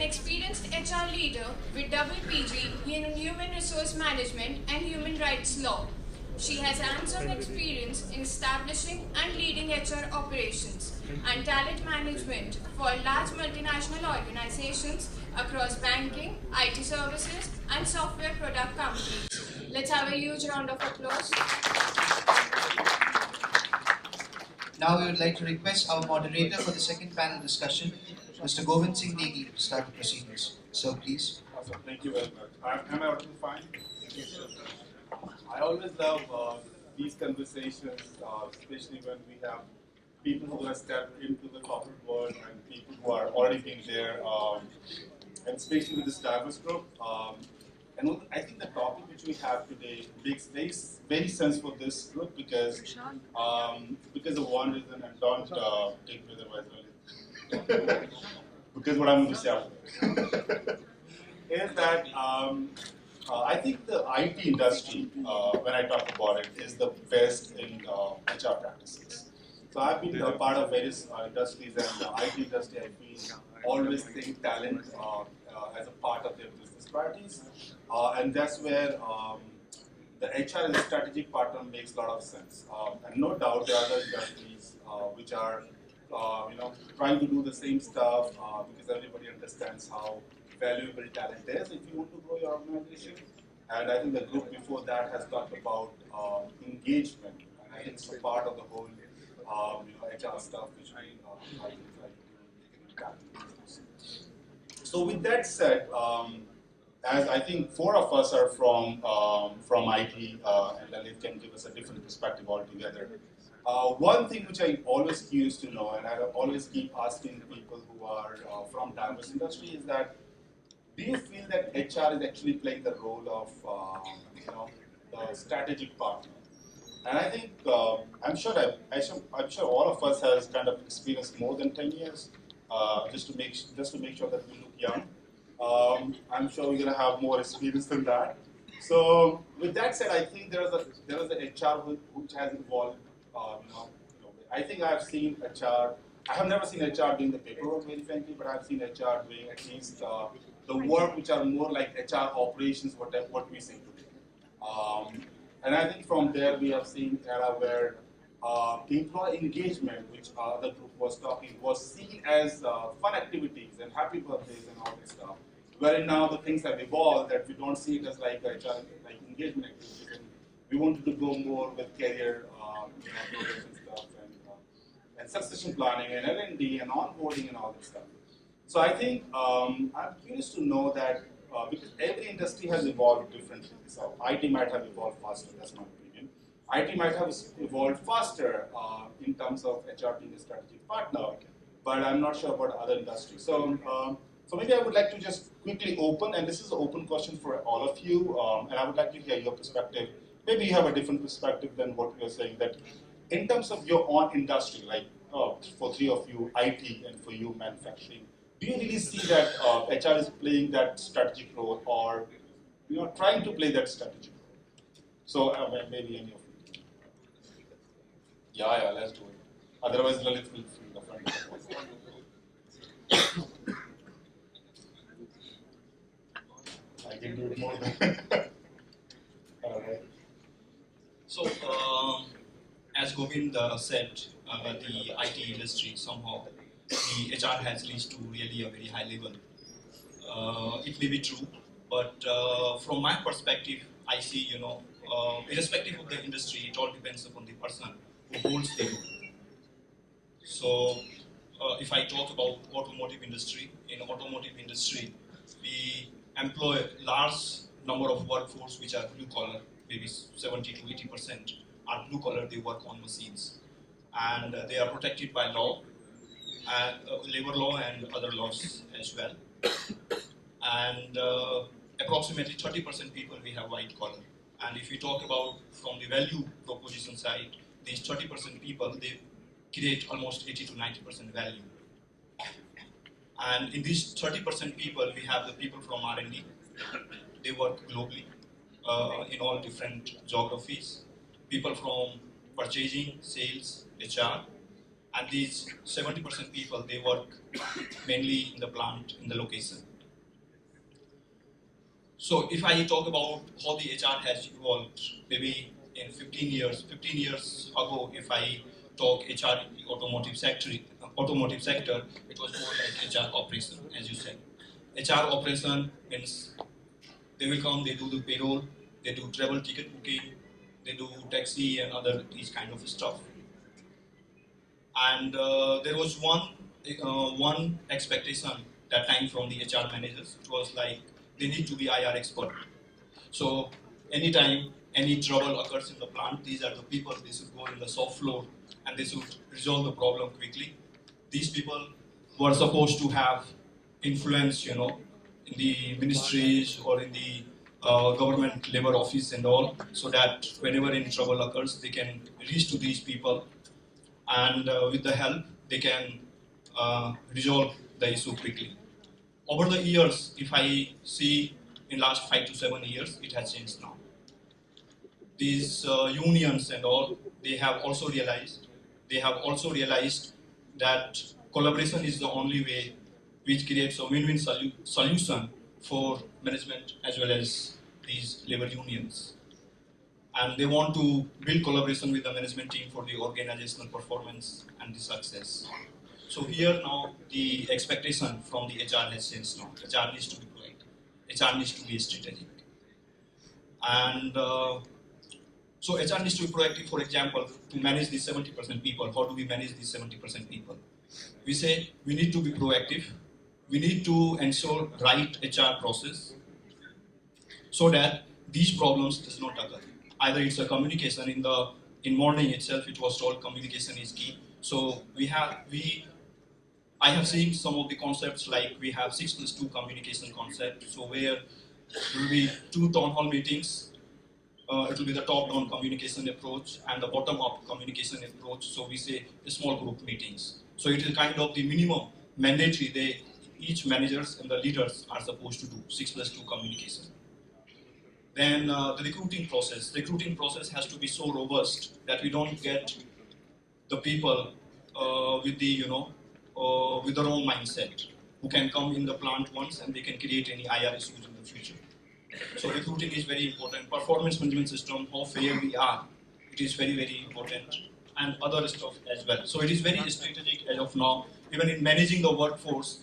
experienced HR leader with double PG in Human Resource Management and Human Rights Law. She has hands-on experience in establishing and leading HR operations and talent management for large multinational organizations across banking, IT services, and software product companies. Let's have a huge round of applause. Now we would like to request our moderator for the second panel discussion, Mr. Govind Singh Negi, to start the proceedings. So please. Awesome. Thank you very much. Am I audible fine? I always love these conversations, especially when we have people who have stepped into the corporate world and people who are already being there, and especially with this diverse group. And I think the topic which we have today makes very sense for this group because of one reason, and don't take me otherwise, because what I'm going to say after is that I think the IT industry, when I talk about it, is the best in HR practices. So I've been a part of various industries, and the IT industry, I feel, always think talent as a part of their business priorities. And that's where the HR as a strategic partner makes a lot of sense. And no doubt there are other industries which are trying to do the same stuff because everybody understands how valuable talent is if you want to grow your organization. And I think the group before that has talked about engagement. And I think it's a part of the whole HR stuff which we try to tackle. So with that said, as I think four of us are from IT, and Lalit can give us a different perspective altogether. One thing which I always curious to know, and I always keep asking people who are from diverse industry, is that do you feel that HR is actually playing the role of the strategic partner? And I think I'm sure all of us has kind of experienced more than 10 years, just to make sure that we look young. I'm sure we're going to have more experience than that. So with that said, I think there is a HR which has evolved. I think I've seen HR. I have never seen HR doing the paperwork, very frankly, but I've seen HR doing at least the work which are more like HR operations, what we see today. And I think from there we have seen era where the employee engagement, which the group was talking, was seen as fun activities and happy birthdays and all this stuff. Wherein now the things have evolved that we don't see it as like HR like engagement activities, and we wanted to go more with career progression stuff and succession planning and L&D and onboarding and all this stuff. So I think I'm curious to know that because every industry has evolved differently. So IT might have evolved faster, that's my opinion. IT might have evolved faster in terms of HR being a strategic partner, but I'm not sure about other industries. So maybe I would like to just quickly open, and this is an open question for all of you, and I would like to hear your perspective. Maybe you have a different perspective than what we are saying, that in terms of your own industry, like for three of you, IT, and for you, manufacturing, do you really see that HR is playing that strategic role, or trying to play that strategic role? So maybe any of you. Yeah, let's do it. Otherwise, Lalit will fill the front. I can do it more than. So, as Govind said, the IT industry somehow, the HR has reached to really a very high level. It may be true, but from my perspective, I see, irrespective of the industry, it all depends upon the person who holds the role. So, if I talk about automotive industry, in automotive industry, we employ large number of workforce which are blue collar, maybe 70 to 80% are blue collar. They work on machines, and they are protected by law, labor law and other laws as well. And approximately 30% people we have white collar. And if we talk about from the value proposition side, these 30% people, they create almost 80 to 90% value. And in these 30% people, we have the people from R&D. They work globally in all different geographies. People from purchasing, sales, HR. And these 70% people, they work mainly in the plant, in the location. So if I talk about how the HR has evolved, maybe in 15 years ago, if I talk HR in the automotive sector, it was more like HR operation, as you said. HR operation means they will come, they do the payroll, they do travel ticket booking, they do taxi and other these kind of stuff. And there was one expectation that time from the HR managers. It was like they need to be IR expert. So anytime any trouble occurs in the plant, these are the people, they should go in the shop floor and they should resolve the problem quickly. These people were supposed to have influence, in the ministries or in the government labor office and all, so that whenever any trouble occurs, they can reach to these people and with the help, they can resolve the issue quickly. Over the years, if I see in last 5 to 7 years, it has changed now. These unions and all, they have also realized that collaboration is the only way which creates a win-win solution for management as well as these labor unions. And they want to build collaboration with the management team for the organizational performance and the success. So here now the expectation from the HR has changed now. HR needs to be proactive. HR needs to be strategic. And so HR needs to be proactive, for example, to manage these 70% people. How do we manage these 70% people? We say we need to be proactive. We need to ensure right HR process so that these problems does not occur. Either it's a communication in morning itself, it was told communication is key. So I have seen some of the concepts like we have 6+2 communication concept. So where there will be 2 town hall meetings. It will be the top-down communication approach and the bottom-up communication approach. So we say small group meetings. So it is kind of the minimum mandatory each managers and the leaders are supposed to do 6+2 communication. Then the recruiting process has to be so robust that we don't get the people with the with the wrong mindset who can come in the plant once and they can create any IR issues in the future. So recruiting is very important. Performance management system, how fair we are, it is very, very important, and other stuff as well. So it is very strategic as of now, even in managing the workforce,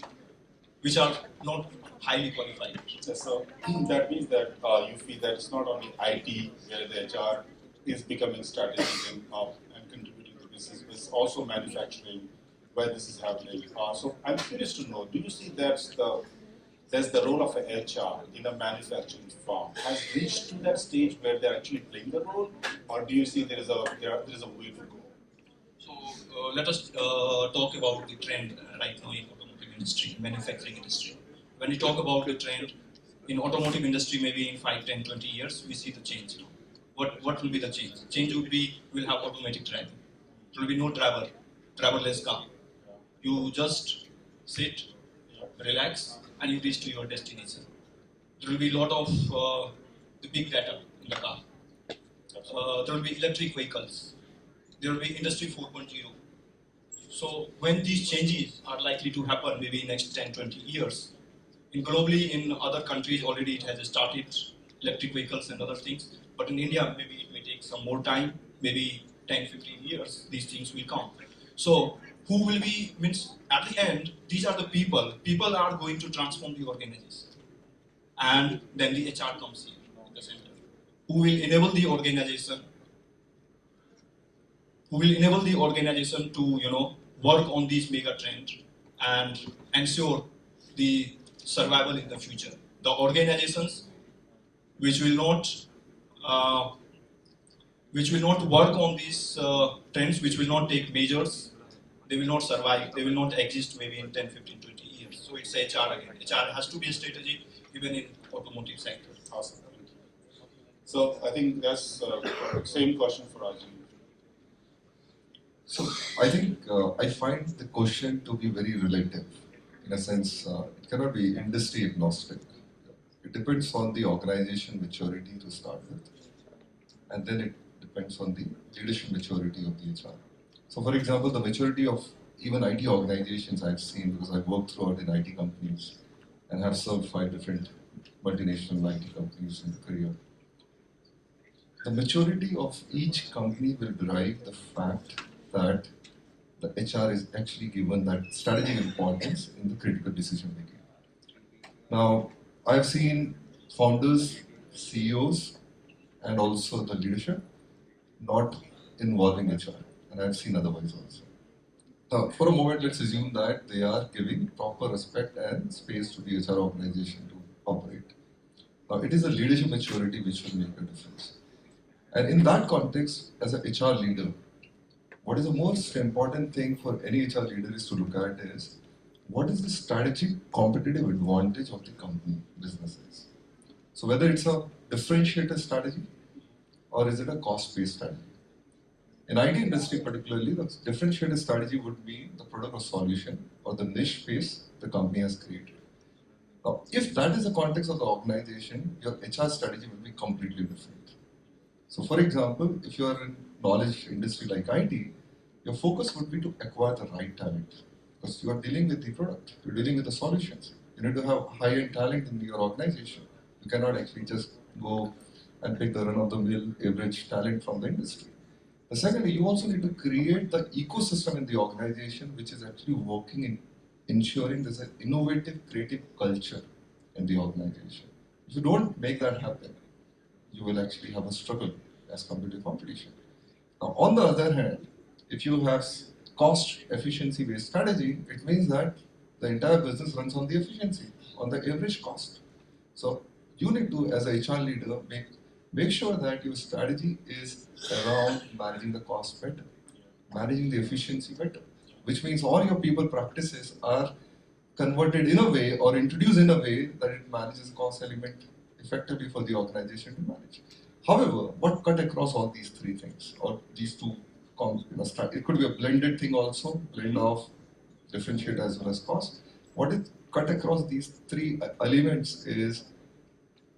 which are not highly qualified. So that means that you feel that it's not only IT where the HR is becoming strategic and contributing to business, but it's also manufacturing where this is happening. So I'm curious to know, do you see that's the role of an HR in a manufacturing firm has reached to that stage where they're actually playing the role, or do you see there is a way to go? So let us talk about the trend right now in automotive industry, manufacturing industry. When we talk about the trend in automotive industry, maybe in 5, 10, 20 years, we see the change. What will be the change? Change would be we'll have automatic driving. There will be no driverless car. You just sit, relax, and you reach to your destination. There will be a lot of the big data in the car. There will be electric vehicles. There will be Industry 4.0. So when these changes are likely to happen, maybe in next 10, 20 years, globally in other countries already it has started, electric vehicles and other things. But in India, maybe it may take some more time, maybe 10, 15 years, these things will come. So who will be, means at the end, these are the people. People are going to transform the organization. And then the HR comes here in the center. Who will enable the organization? Who will enable the organization to, work on these mega trends and ensure the survival in the future. The organizations which will not work on these trends, which will not take measures, they will not survive, they will not exist maybe in 10, 15, 20 years. So it's HR again. HR has to be a strategy even in automotive sector. Awesome. So I think that's same question for Rajiv. So I think I find the question to be very relative. In a sense, it cannot be industry agnostic. It depends on the organization maturity to start with, and then it depends on the leadership maturity of the HR. So for example, the maturity of even IT organizations I've seen, because I've worked throughout in IT companies and have served 5 different multinational IT companies in Korea. The maturity of each company will drive the fact that the HR is actually given that strategic importance in the critical decision making. Now, I've seen founders, CEOs, and also the leadership not involving HR, and I've seen otherwise also. Now, for a moment, let's assume that they are giving proper respect and space to the HR organization to operate. Now, it is a leadership maturity which will make a difference. And in that context, as an HR leader, what is the most important thing for any HR leader is to look at is what is the strategic competitive advantage of the company businesses. So whether it's a differentiator strategy or is it a cost-based strategy. In IT industry particularly, the differentiator strategy would be the product or solution or the niche space the company has created. Now, if that is the context of the organization, your HR strategy will be completely different. So for example, if you are in knowledge industry like IT, your focus would be to acquire the right talent because you are dealing with the product, you're dealing with the solutions. You need to have high-end talent in your organization. You cannot actually just go and pick the run-of-the-mill average talent from the industry. The second, you also need to create the ecosystem in the organization which is actually working in ensuring there's an innovative, creative culture in the organization. If you don't make that happen, you will actually have a struggle as compared to competition. Now, on the other hand, if you have cost efficiency based strategy, it means that the entire business runs on the efficiency, on the average cost. So you need to, as a HR leader, make sure that your strategy is around managing the cost better, managing the efficiency better, which means all your people practices are converted in a way or introduced in a way that it manages cost element effectively for the organization to manage. However, what cut across all these three things or these two, it could be a blended thing also, blend of differentiate as well as cost. What is cut across these three elements is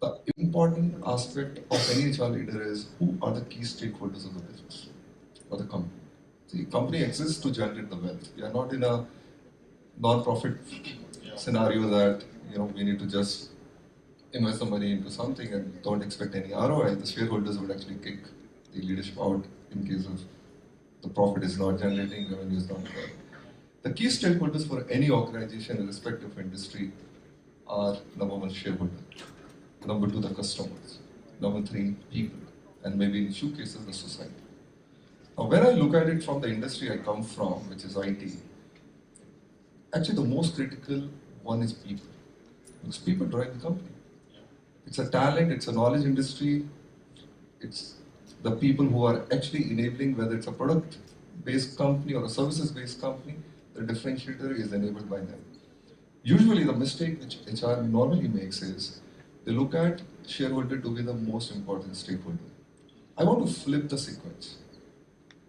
the important aspect of any HR leader is who are the key stakeholders of the business or the company. The company exists to generate the wealth. We are not in a non-profit scenario that we need to just invest the money into something and don't expect any ROI. The shareholders would actually kick the leadership out in case of the profit is not generating, revenue is not there. The key stakeholders for any organization, irrespective of industry, are number one, shareholder. Number two, the customers. Number three, people. And maybe in few cases, the society. Now, when I look at it from the industry I come from, which is IT, actually the most critical one is people. Because people drive the company. It's a talent, it's a knowledge industry, it's the people who are actually enabling, whether it's a product-based company or a services-based company, the differentiator is enabled by them. Usually the mistake which HR normally makes is, they look at shareholder to be the most important stakeholder. I want to flip the sequence.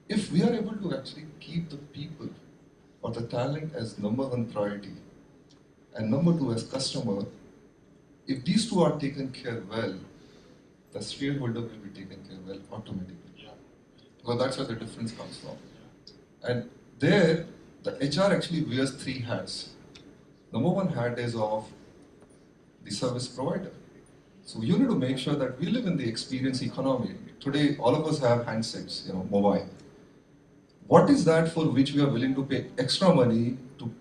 If we are able to actually keep the people or the talent as number one priority and number two as customer, if these two are taken care well, the shareholder will be taken care well automatically. Because that's where the difference comes from. And there, the HR actually wears three hats. Number one hat is of the service provider. So you need to make sure that we live in the experience economy. Today, all of us have handsets, mobile. What is that for which we are willing to pay extra money to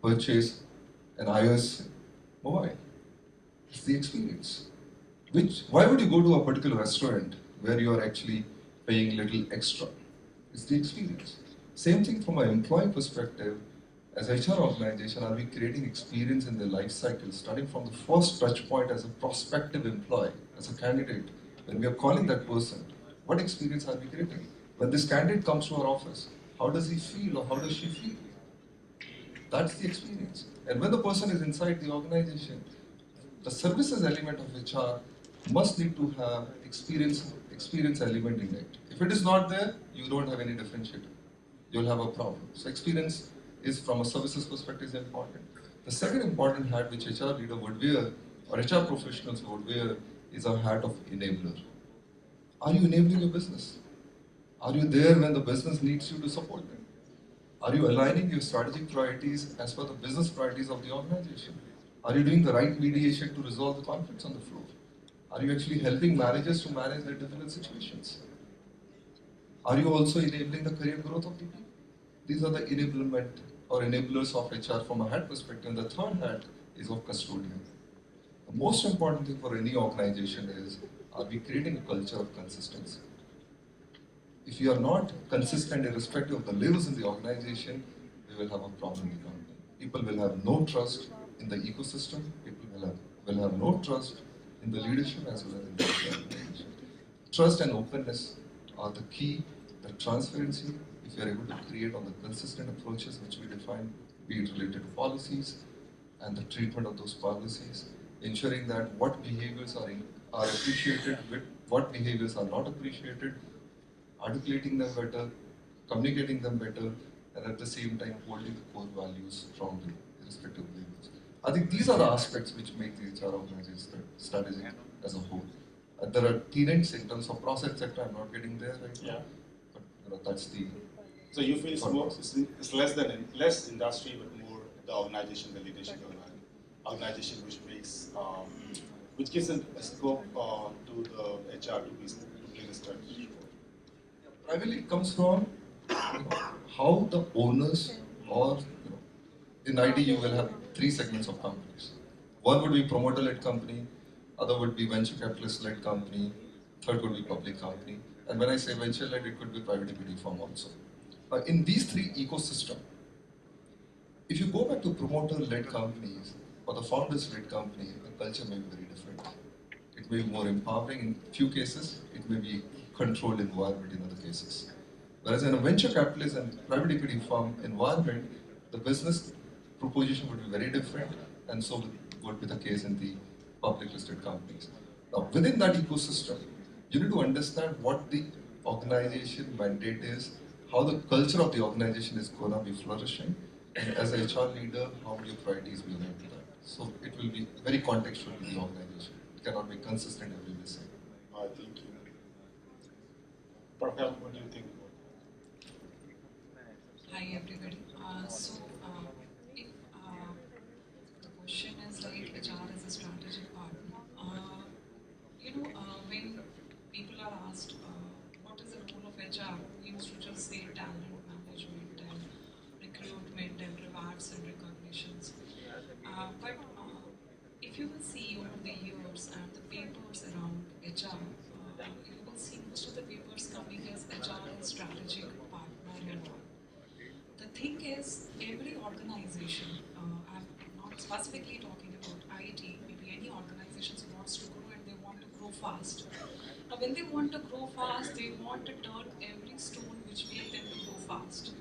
purchase an iOS mobile? It's the experience. Why would you go to a particular restaurant where you are actually paying a little extra? It's the experience. Same thing from an employee perspective. As HR organization, are we creating experience in their life cycle, starting from the first touch point as a prospective employee, as a candidate, when we are calling that person, what experience are we creating? When this candidate comes to our office, how does he feel or how does she feel? That's the experience. And when the person is inside the organization, the services element of HR must need to have experience element in it. If it is not there, you don't have any differentiator. You'll have a problem. So experience is, from a services perspective, is important. The second important hat which HR leader would wear, or HR professionals would wear, is a hat of enabler. Are you enabling your business? Are you there when the business needs you to support them? Are you aligning your strategic priorities as per the business priorities of the organization? Are you doing the right mediation to resolve the conflicts on the floor? Are you actually helping managers to manage their difficult situations? Are you also enabling the career growth of people? These are the enablement or enablers of HR from a head perspective. And the third hat is of custodian. The most important thing for any organization is, are we creating a culture of consistency? If you are not consistent irrespective of the levels in the organization, we will have a problem in the company. People will have no trust in the ecosystem. People will have no trust in the leadership as well as in the organization. Trust and openness are the key. The transparency, if you are able to create on the consistent approaches which we define, be it related to policies and the treatment of those policies, ensuring that what behaviors are appreciated, what behaviors are not appreciated, articulating them better, communicating them better, and at the same time holding the core values from the respective levels. I think these are the aspects which make the HR organization strategy as a whole. There are tenets in terms of process, etc. I'm not getting there right now. But that's the. So you feel it's less industry, but more the organization, the leadership organization, which gives a scope to the HR to play the strategy. Primarily it comes from how the owners or in IT you will have three segments of companies. One would be promoter-led company, other would be venture capitalist-led company, third would be public company. And when I say venture-led, it could be private equity firm also. In these three ecosystems, if you go back to promoter-led companies or the founders-led company, the culture may be very different. It may be more empowering in few cases, it may be controlled environment in other cases. Whereas in a venture capitalist and private equity firm environment, the business proposition would be very different, and so would be the case in the public listed companies. Now, within that ecosystem, you need to understand what the organization mandate is, how the culture of the organization is going to be flourishing, and as a HR leader, how will your priorities be aligned to that? So it will be very contextual to the organization. It cannot be consistent every day. Thank you. Parkha, what do you think? Hi everybody. If the question is like HR as a strategic partner, when people are asked what is the role of HR, we used to just say talent management and recruitment and rewards and recognitions. But if you will see over the years and the papers around HR, you will see most of the papers coming as HR and strategic partner and all. The thing is, every organization, I'm not specifically talking about IT, maybe any organization wants to grow and they want to grow fast. Now, when they want to grow fast, they want to turn every stone which makes them to grow fast.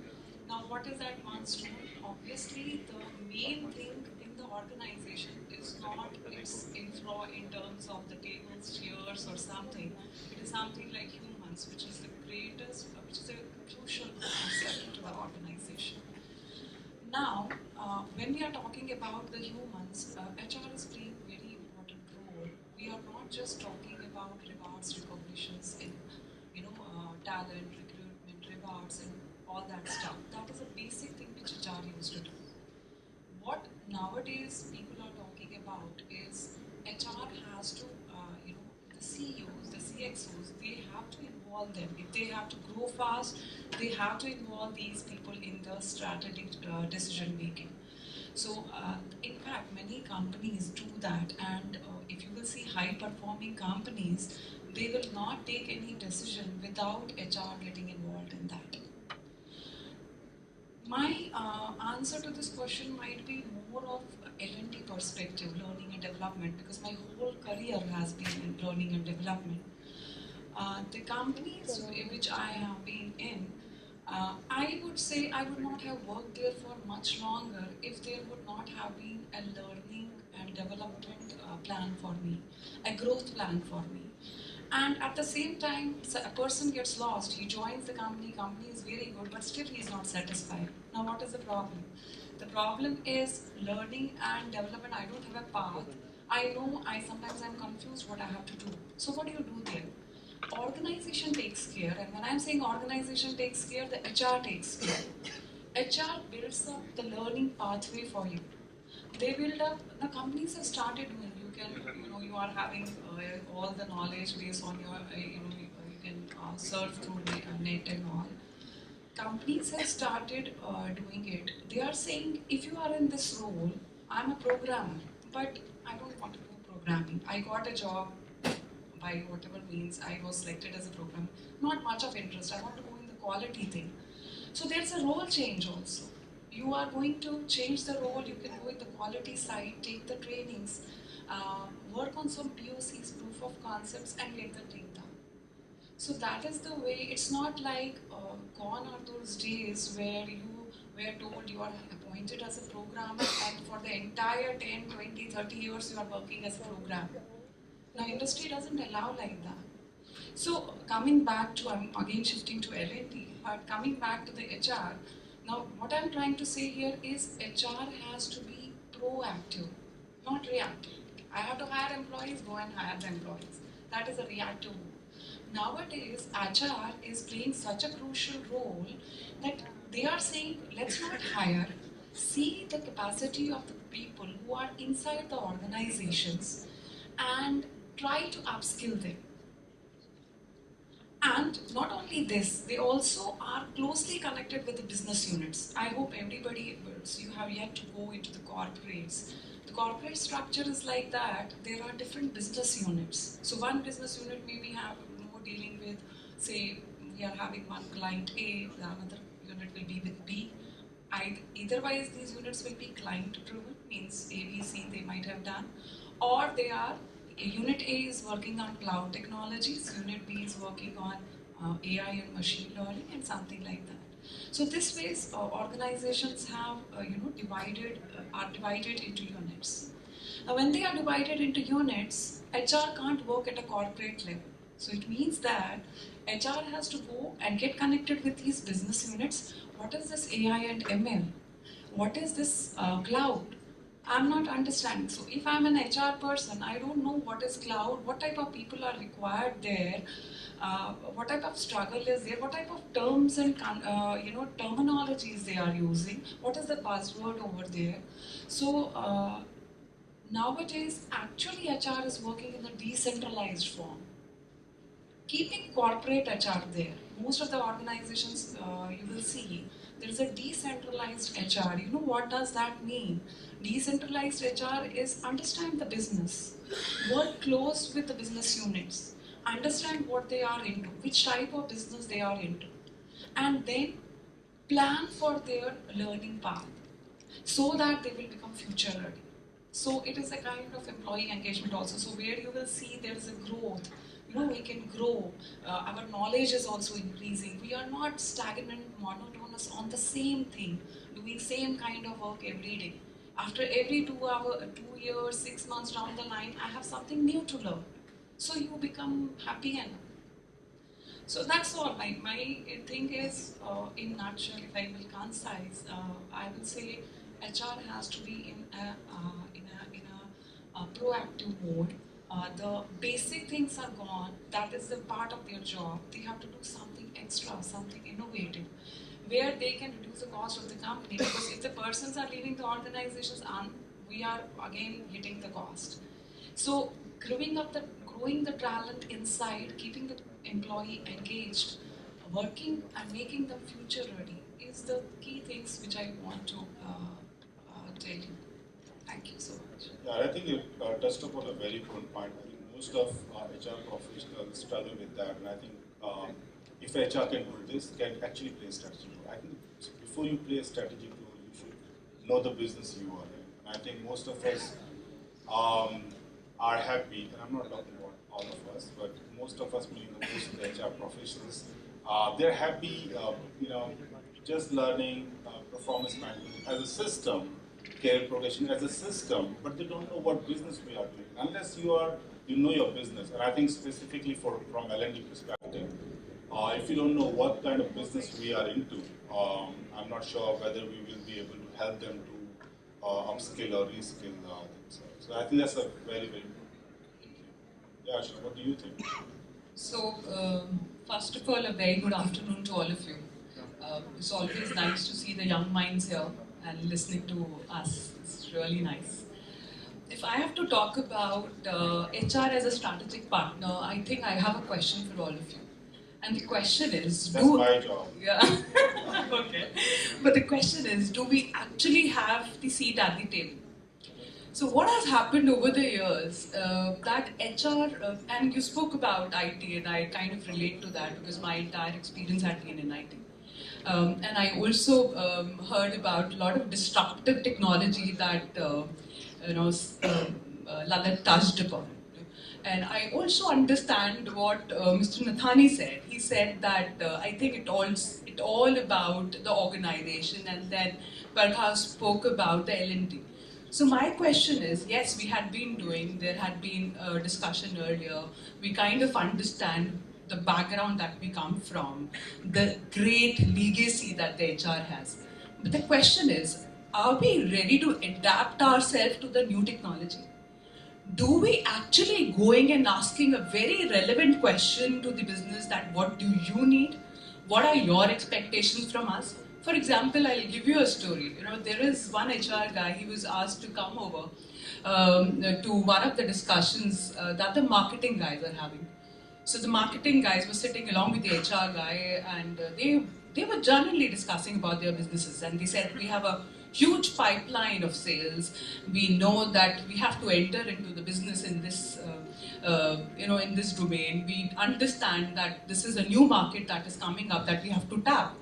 Now, what is that one stone? Obviously, the main thing in the organization is not its inflow in terms of the tables, chairs, or something. It is something like humans, which is the greatest, which is a crucial concept to the organization. Now, when we are talking about the humans, HR is playing a very important role. We are not just talking about rewards, recognitions in, talent, recruitment, rewards, and all that stuff. That is a basic thing which HR used to do. What nowadays people are talking about is HR has to, the CEOs, the CXOs, they have to involve them. If they have to grow fast, they have to involve these people in the strategic decision making. So, in fact, many companies do that, and if you will see high performing companies, they will not take any decision without HR getting involved in that. My answer to this question might be more of L&D perspective, learning and development, because my whole career has been in learning and development. The companies which I have been in, I would say I would not have worked there for much longer if there would not have been a learning and development plan for me, a growth plan for me. And at the same time, a person gets lost, he joins the company is very good, but still he is not satisfied. Now what is the problem? The problem is learning and development. I don't have a path. I know sometimes I'm confused what I have to do. So what do you do there? Organization takes care, and when I'm saying organization takes care, the HR takes care. HR builds up the learning pathway for you. they build up, the companies have started doing, you are having all the knowledge based on your, you can surf through the net and all. Companies have started doing it. They are saying, if you are in this role, I'm a programmer, but I don't want to do programming. I got a job by whatever means, I was selected as a programmer. Not much of interest. I want to go in the quality thing. So there's a role change also. You are going to change the role. You can go in the quality side, take the trainings, work on some POCs, proof of concepts, and get the thing done. So that is the way. It's not like gone are those days where you were told you are appointed as a programmer and for the entire 10, 20, 30 years you are working as a programmer. Now industry doesn't allow like that. So coming back to, I'm again shifting to L&D, but coming back to the HR, now what I'm trying to say here is HR has to be proactive, not reactive. I have to hire employees, go and hire the employees. That is a reactive move. Nowadays, HR is playing such a crucial role that they are saying, let's not hire, see the capacity of the people who are inside the organizations and try to upskill them. And not only this, they also are closely connected with the business units. I hope everybody, so you have yet to go into the corporates. The corporate structure is like that. There are different business units. So one business unit maybe have more dealing with, say, we are having one client A, the another unit will be with B. Eitherwise, these units will be client-driven, means A, B, C they might have done, or they are, Unit A is working on cloud technologies, Unit B is working on AI and machine learning and something like that. So this ways, organizations have, are divided into units. Now, when they are divided into units, HR can't work at a corporate level. So it means that HR has to go and get connected with these business units. What is this AI and ML? What is this cloud? I'm not understanding. So if I'm an HR person, I don't know what is cloud, what type of people are required there, what type of struggle is there, what type of terms and terminologies they are using, what is the buzzword over there. So nowadays, actually HR is working in a decentralized form. Keeping corporate HR there, most of the organizations you will see, there is a decentralized HR. You know what does that mean? Decentralized HR is understand the business, work close with the business units, understand what they are into, which type of business they are into, and then plan for their learning path so that they will become future ready. So it is a kind of employee engagement also. So where you will see there is a growth, we can grow, our knowledge is also increasing. We are not stagnant, monotonous on the same thing, doing same kind of work every day. After every 2 years, 6 months down the line, I have something new to learn. So you become happy enough. So that's all. My thing is, in nutshell, if I will concise, I will say HR has to be in a proactive mode. The basic things are gone. That is the part of their job. They have to do something extra, something innovative, where they can reduce the cost of the company. Because if the persons are leaving the organizations, we are again hitting the cost. So growing the talent inside, keeping the employee engaged, working and making them future ready is the key things which I want to tell you. Thank you so much. Yeah, I think you touched upon a very important point. I think most of HR professionals struggle with that, and I think if HR can do this, can actually play a strategy role. I think before you play a strategy role, you should know the business you are in. And I think most of us are happy, and I'm not talking about all of us, but most of us, meaning most of the HR professionals, they're happy, just learning performance management as a system, career progression as a system, but they don't know what business we are doing. Unless you know your business, and I think specifically from L&D perspective, if you don't know what kind of business we are into, I'm not sure whether we will be able to help them to upskill or reskill themselves. So I think that's a very, very important thing. Yeah, Archna, what do you think? So, first of all, a very good afternoon to all of you. It's always nice to see the young minds here. and listening to us. It's really nice. If I have to talk about HR as a strategic partner, I think I have a question for all of you. And the question is, That's my job. Yeah. Okay. But the question is, do we actually have the seat at the table? So what has happened over the years, that HR, and you spoke about IT, and I kind of relate to that because my entire experience had been in IT. And I also heard about a lot of disruptive technology that Lalit touched upon. And I also understand what Mr. Naithani said. He said that I think it all about the organization, and then Parkha spoke about the L&D. So my question is, yes, there had been a discussion earlier, we kind of understand the background that we come from, the great legacy that the HR has. But the question is, are we ready to adapt ourselves to the new technology? Do we actually going and asking a very relevant question to the business that what do you need? What are your expectations from us? For example, I'll give you a story. There is one HR guy, he was asked to come over to one of the discussions that the marketing guys are having. So the marketing guys were sitting along with the HR guy, and they were generally discussing about their businesses, and they said, we have a huge pipeline of sales. We know that we have to enter into the business in this, in this domain. We understand that this is a new market that is coming up that we have to tap.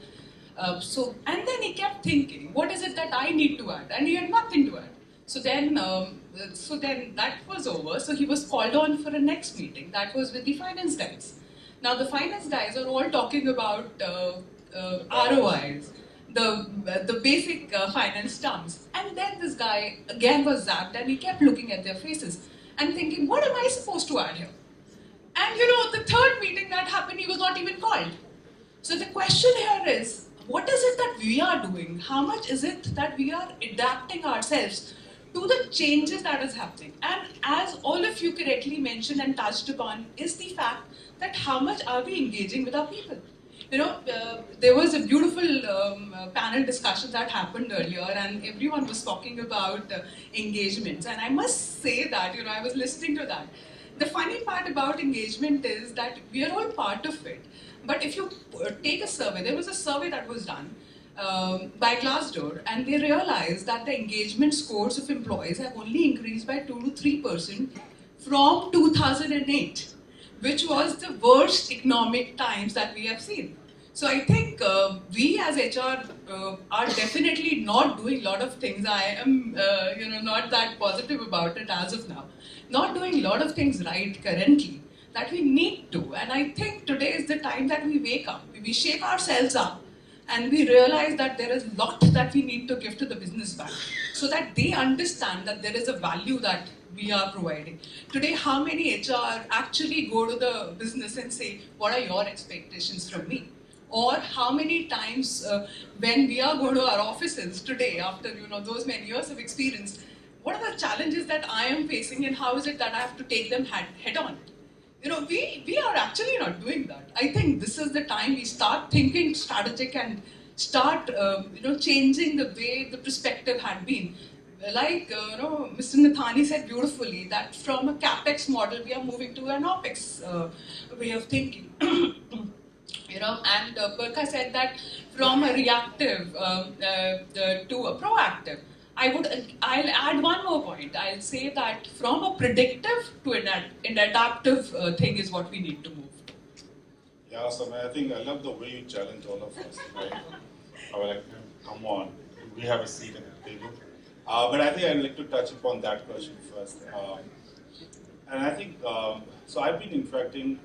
And then he kept thinking, what is it that I need to add? And he had nothing to add. So then that was over. So he was called on for a next meeting. That was with the finance guys. Now the finance guys are all talking about ROIs, the basic finance terms. And then this guy again was zapped, and he kept looking at their faces and thinking, what am I supposed to add here? And the third meeting that happened, he was not even called. So the question here is, what is it that we are doing? How much is it that we are adapting ourselves to the changes that is happening? And as all of you correctly mentioned and touched upon, is the fact that how much are we engaging with our people? There was a beautiful panel discussion that happened earlier, and everyone was talking about engagements. And I must say that, I was listening to that. The funny part about engagement is that we are all part of it. But if you take a survey, there was a survey that was done by Glassdoor, and they realized that the engagement scores of employees have only increased by 2 to 3% from 2008, which was the worst economic times that we have seen. So I think we as HR are definitely not doing a lot of things. I am not that positive about it as of now. Not doing a lot of things right currently that we need to. And I think today is the time that we wake up. We shake ourselves up and we realize that there is a lot that we need to give to the business back so that they understand that there is a value that we are providing. Today, how many HR actually go to the business and say, what are your expectations from me? Or how many times when we are going to our offices today, after those many years of experience, what are the challenges that I am facing, and how is it that I have to take them head on? We are actually not doing that. I think this is the time we start thinking strategic and start changing the way the perspective had been. Like Mr. Naithani said beautifully, that from a capex model we are moving to an opex way of thinking. And Parkha said that from a reactive to a proactive. I'll add one more point. I'll say that from a predictive to an adaptive thing is what we need to move. Yeah, so I think I love the way you challenge all of us. Right? I was like, come on, we have a seat at the table. But I think I'd like to touch upon that question first. And I think, so I've been interacting,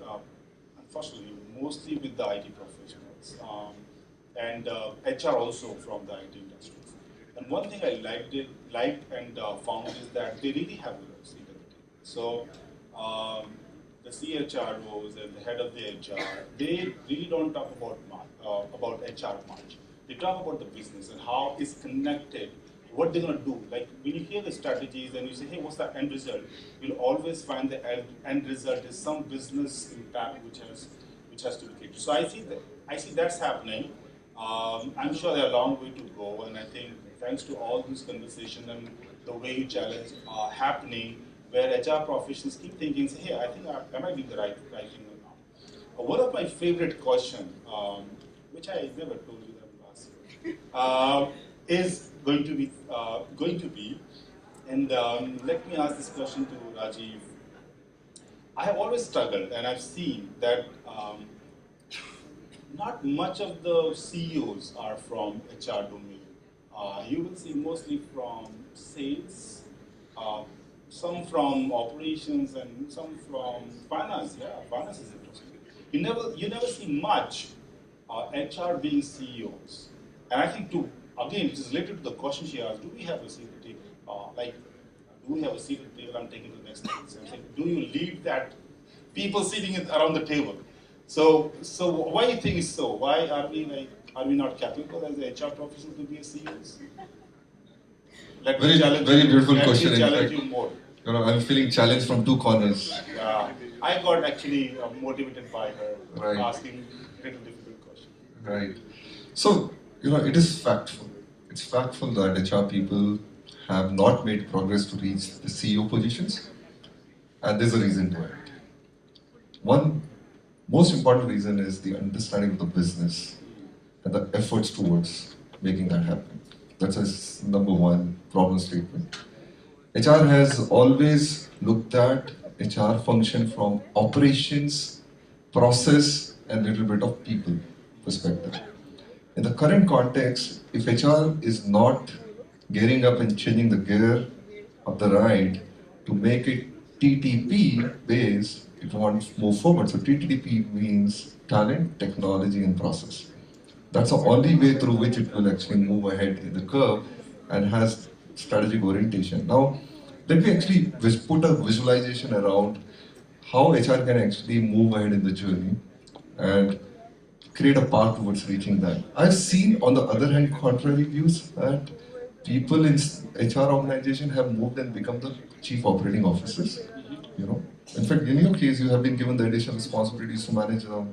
unfortunately, mostly with the IT professionals and HR also from the IT industry. And one thing I liked and found is that they really have a seat at the table. So the CHROs and the head of the HR, they really don't talk about HR much. They talk about the business and how it's connected, what they're going to do. Like when you hear the strategies and you say, hey, what's the end result? You'll always find the end result is some business impact which has to be created. So I see that's happening. I'm sure there's a long way to go, and I think thanks to all these conversations and the way you challenge are happening, where HR professionals keep thinking, say, hey, I think I might be the right thing or not. One of my favorite questions, which I never told you that last year, is going to be, and let me ask this question to Rajiv. I have always struggled, and I've seen that not much of the CEOs are from HR domain. You will see mostly from sales, some from operations, and some from finance. Yeah, finance is interesting. You never see much HR being CEOs. And I think again, it is related to the question she asked, do we have a seat at the table? Do we have a seat at the table? I'm taking to the next thing. So I'm saying, do you lead that people sitting around the table? So why do you think it's so? Why are we not capable as HR professionals to be CEOs? Very beautiful question. Let me challenge you more. I'm feeling challenged from two corners. I got actually motivated by her asking little difficult questions. Right. So, it is factful. It's factful that HR people have not made progress to reach the CEO positions, and there's a reason to it. One most important reason is the understanding of the business and the efforts towards making that happen. That's a number one problem statement. HR has always looked at HR function from operations, process, and a little bit of people perspective. In the current context, if HR is not gearing up and changing the gear of the ride to make it TTP based, it wants to move forward. So TTP means talent, technology, and process. That's the only way through which it will actually move ahead in the curve and has strategic orientation. Now, let me actually put a visualization around how HR can actually move ahead in the journey and create a path towards reaching that. I've seen, on the other hand, contrary views that people in HR organization have moved and become the chief operating officers. In fact, in your case, you have been given the additional responsibilities to manage a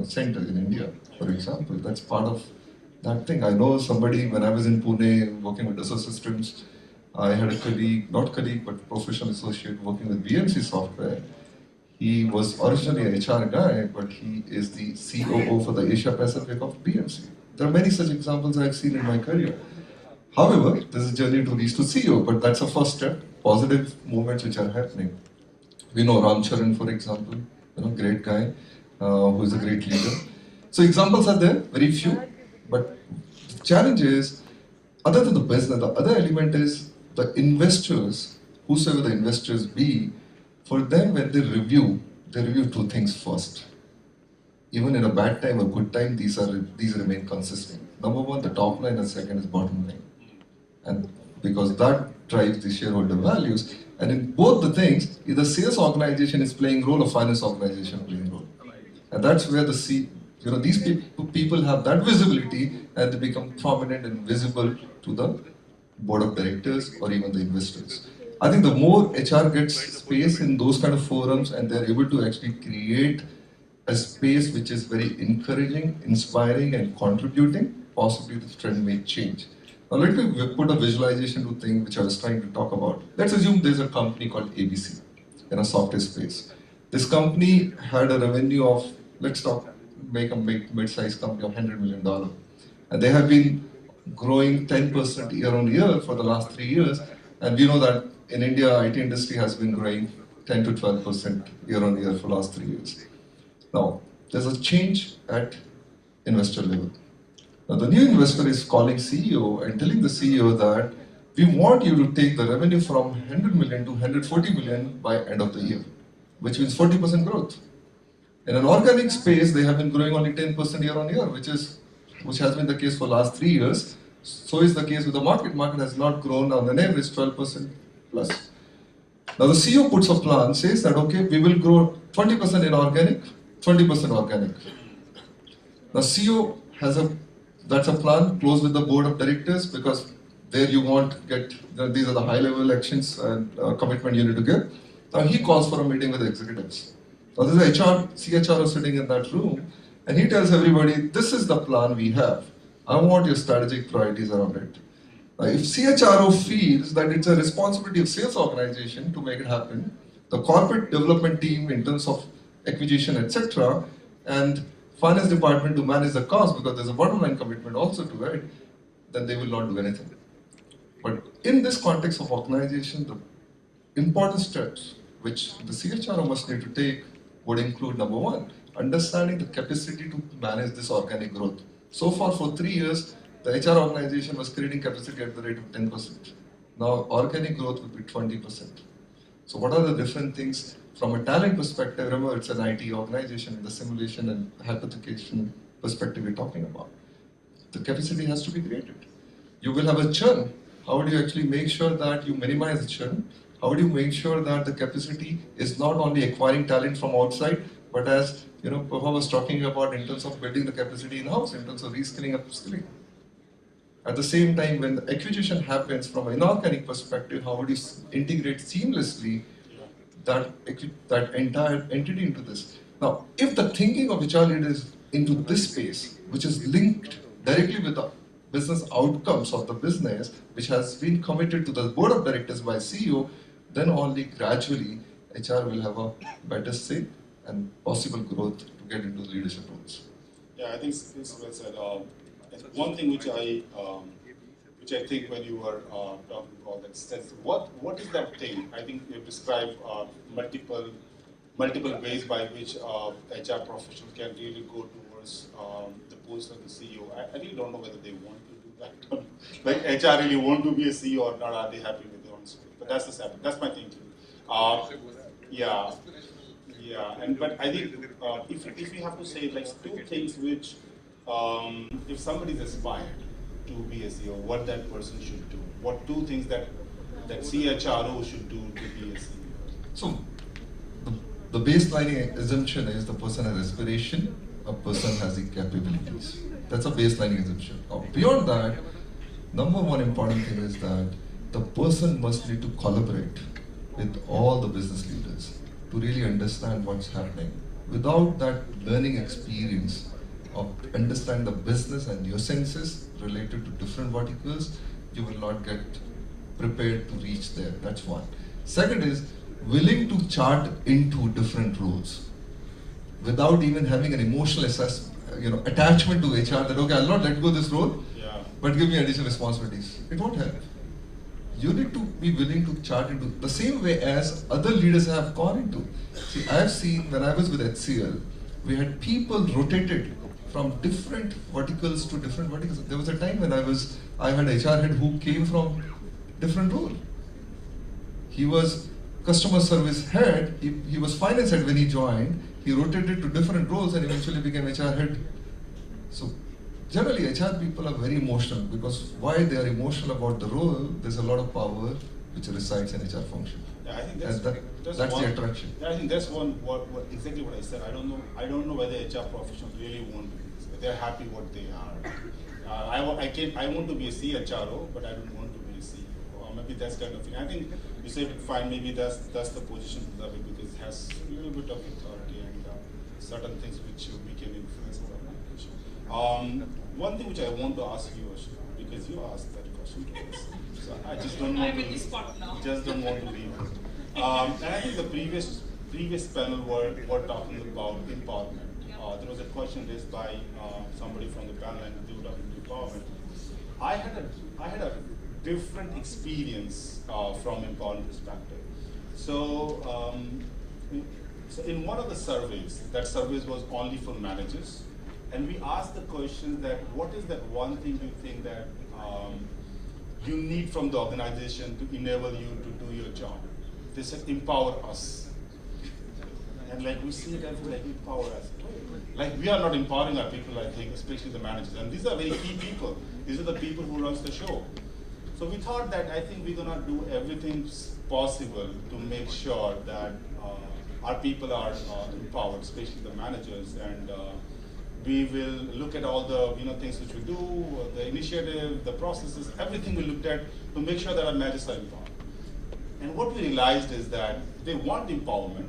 center in India, for example. That's part of that thing. I know somebody, when I was in Pune working with Dassault Systems, I had a colleague, not colleague, but professional associate working with BMC software. He was originally an HR guy, but he is the COO for the Asia Pacific of BMC. There are many such examples I've seen in my career. However, there's a journey to reach to CEO, but that's a first step, positive movements which are happening. We know Ram Charan, for example, great guy, who is a great leader. So examples are there, very few, but the challenge is, other than the business, the other element is the investors, whosoever the investors be, for them when they review two things first. Even in a bad time or good time, these remain consistent. Number one, the top line, and second is bottom line. And because that drives the shareholder values, and in both the things, either sales organization is playing role or finance organization playing role. And that's where these people have that visibility and they become prominent and visible to the board of directors or even the investors. I think the more HR gets space in those kind of forums and they're able to actually create a space which is very encouraging, inspiring, and contributing, possibly the trend may change. Now let me put a visualization to thing which I was trying to talk about. Let's assume there's a company called ABC in a software space. This company had a revenue of, make a mid-sized company of $100 million. And they have been growing 10% year on year for the last 3 years. And we know that in India, IT industry has been growing 10 to 12% year on year for the last 3 years. Now, there's a change at investor level. Now, the new investor is calling CEO and telling the CEO that we want you to take the revenue from 100 million to 140 million by end of the year, which means 40% growth. In an organic space, they have been growing only 10% year on year, which has been the case for the last 3 years. So is the case with the market. Market has not grown on an average 12% plus. Now the CEO puts a plan, says that okay, we will grow 20% in organic, 20% organic. Now CEO has that's a plan close with the board of directors because there you won't get, these are the high level actions and commitment you need to give. Now he calls for a meeting with the executives. Now this is CHRO sitting in that room and he tells everybody, this is the plan we have. I want your strategic priorities around it. If CHRO feels that it's a responsibility of sales organization to make it happen, the corporate development team in terms of acquisition, etc., and finance department to manage the cost because there's a bottom line commitment also to it, then they will not do anything. But in this context of organization, the important steps which the CHRO must need to take would include number one, understanding the capacity to manage this organic growth. So far, for 3 years, the HR organization was creating capacity at the rate of 10%. Now, organic growth would be 20%. So, what are the different things from a talent perspective? Remember, it's an IT organization in the simulation and hypothecation perspective we're talking about. The capacity has to be created. You will have a churn. How do you actually make sure that you minimize the churn? How do you make sure that the capacity is not only acquiring talent from outside, but as Parkha was talking about in terms of building the capacity in-house, in terms of reskilling, upskilling. At the same time, when the acquisition happens from an inorganic perspective, how would you integrate seamlessly that entire entity into this? Now, if the thinking of HR leaders into this space, which is linked directly with the business outcomes of the business, which has been committed to the board of directors by CEO, then only gradually HR will have a better say and possible growth to get into the leadership roles. Yeah, I think it's well said. One thing which I think when you were talking about that sense, what is that thing? I think you described multiple ways by which HR professionals can really go towards the post of the CEO. I really don't know whether they want to do that. Like HR really want to be a CEO or not? Are they happy with their own space? But that's my thinking. But I think if we have to say like two things which if somebody is aspired to be a CEO, what that person should do? What two things that CHRO should do to be a CEO? So, the baseline assumption is the person has aspiration, a person has the capabilities. That's a baseline assumption. Beyond that, number one important thing is that the person must need to collaborate with all the business leaders to really understand what's happening. Without that learning experience of understand the business and your senses related to different verticals, you will not get prepared to reach there. That's one. Second is willing to chart into different roles without even having an emotional attachment to HR that okay, I'll not let go of this role, but give me additional responsibilities. It won't help. You need to be willing to chart into the same way as other leaders have gone into. See, I've seen when I was with HCL, we had people rotated from different verticals to different verticals. There was a time when I had an HR head who came from different role. He was customer service head, he was finance head when he joined, he rotated to different roles and eventually became HR head. So generally HR people are very emotional because why they are emotional about the role, there's a lot of power which resides in HR function. Yeah, I think that's the attraction. I think that's exactly what I said. I don't know whether HR professionals really want to be this, but they're happy what they are. I want to be a CHRO, but I don't want to be a CEO. Or maybe that's kind of thing. I think you said fine. Maybe that's the position to Ravi because it has a little bit of authority and certain things which we can influence the organization. One thing which I want to ask you, Archna, because you asked that question to us, so I just don't want to. Just don't want to leave. And I think the previous panel were talking about empowerment. There was a question raised by somebody from the panel and they were talking about empowerment. I had a different experience from empowerment perspective. So in one of the surveys, that surveys was only for managers, and we asked the question that what is that one thing you think that you need from the organization to enable you to do your job? They said empower us. And like we see it as like empower us. Like we are not empowering our people, I think, especially the managers. And these are very key people. These are the people who runs the show. So we thought that I think we're gonna do everything possible to make sure that our people are empowered, especially the managers, and we will look at all the things which we do, the initiative, the processes, everything we looked at to make sure that our managers are empowered. And what we realized is that they want empowerment,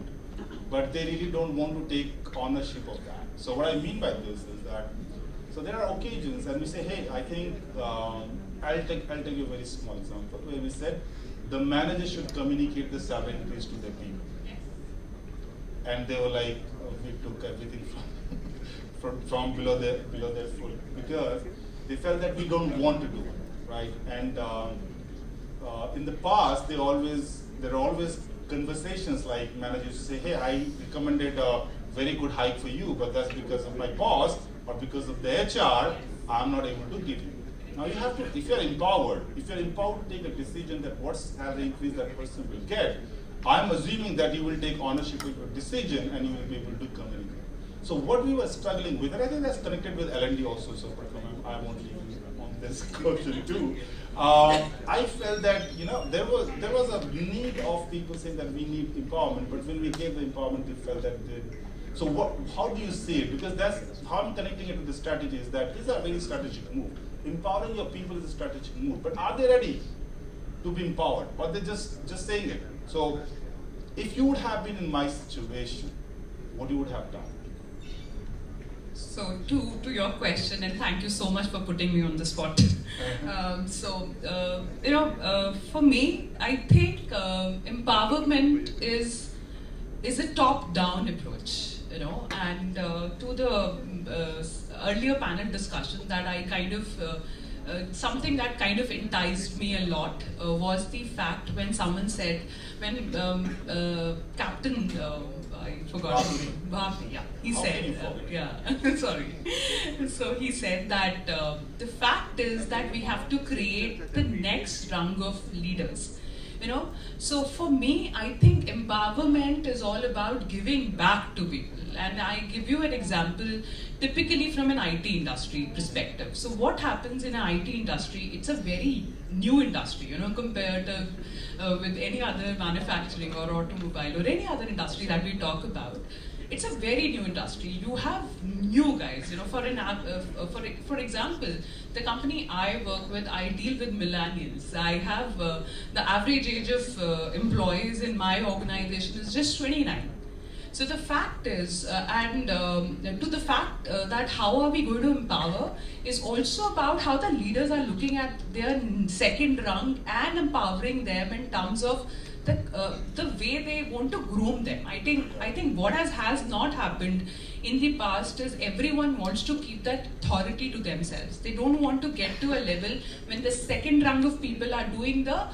but they really don't want to take ownership of that. So what I mean by this is that, so there are occasions and we say, hey, I think I'll take you a very small example where we said the manager should communicate the salary increase to their people. And they were like, we took everything from below their foot because they felt that we don't want to do it, right? And in the past, there are always conversations like managers say, hey, I recommended a very good hike for you, but that's because of my boss or because of the HR, I'm not able to give you. Now you have to, if you're empowered to take a decision that what salary increase that person will get, I'm assuming that you will take ownership of your decision and you will be able to communicate. So what we were struggling with, and I think that's connected with L&D also, so I won't leave you on this question too. I felt that there was a need of people saying that we need empowerment, but when we gave the empowerment, we felt that so how do you see it? Because that's how I'm connecting it to the strategy is that this is a very strategic move. Empowering your people is a strategic move, but are they ready to be empowered, or they're just saying it? So, if you would have been in my situation, what you would have done? So, to your question, and thank you so much for putting me on the spot. For me, I think empowerment is a top-down approach. And to the earlier panel discussion that I kind of something that kind of enticed me a lot was the fact when someone said, when Captain, I forgot his name, Bhardwaj, yeah, he said, sorry. So he said that the fact is that we have to create the next rung of leaders. So for me, I think empowerment is all about giving back to people. And I give you an example, typically from an IT industry perspective. So what happens in an IT industry, it's a very new industry, compared to with any other manufacturing or automobile or any other industry that we talk about. It's a very new industry. You have new guys, for example, the company I work with, I deal with millennials. I have the average age of employees in my organization is just 29. So the fact is, to the fact that how are we going to empower is also about how the leaders are looking at their second rung and empowering them in terms of the way they want to groom them. I think what has not happened in the past is everyone wants to keep that authority to themselves. They don't want to get to a level when the second rung of people are doing the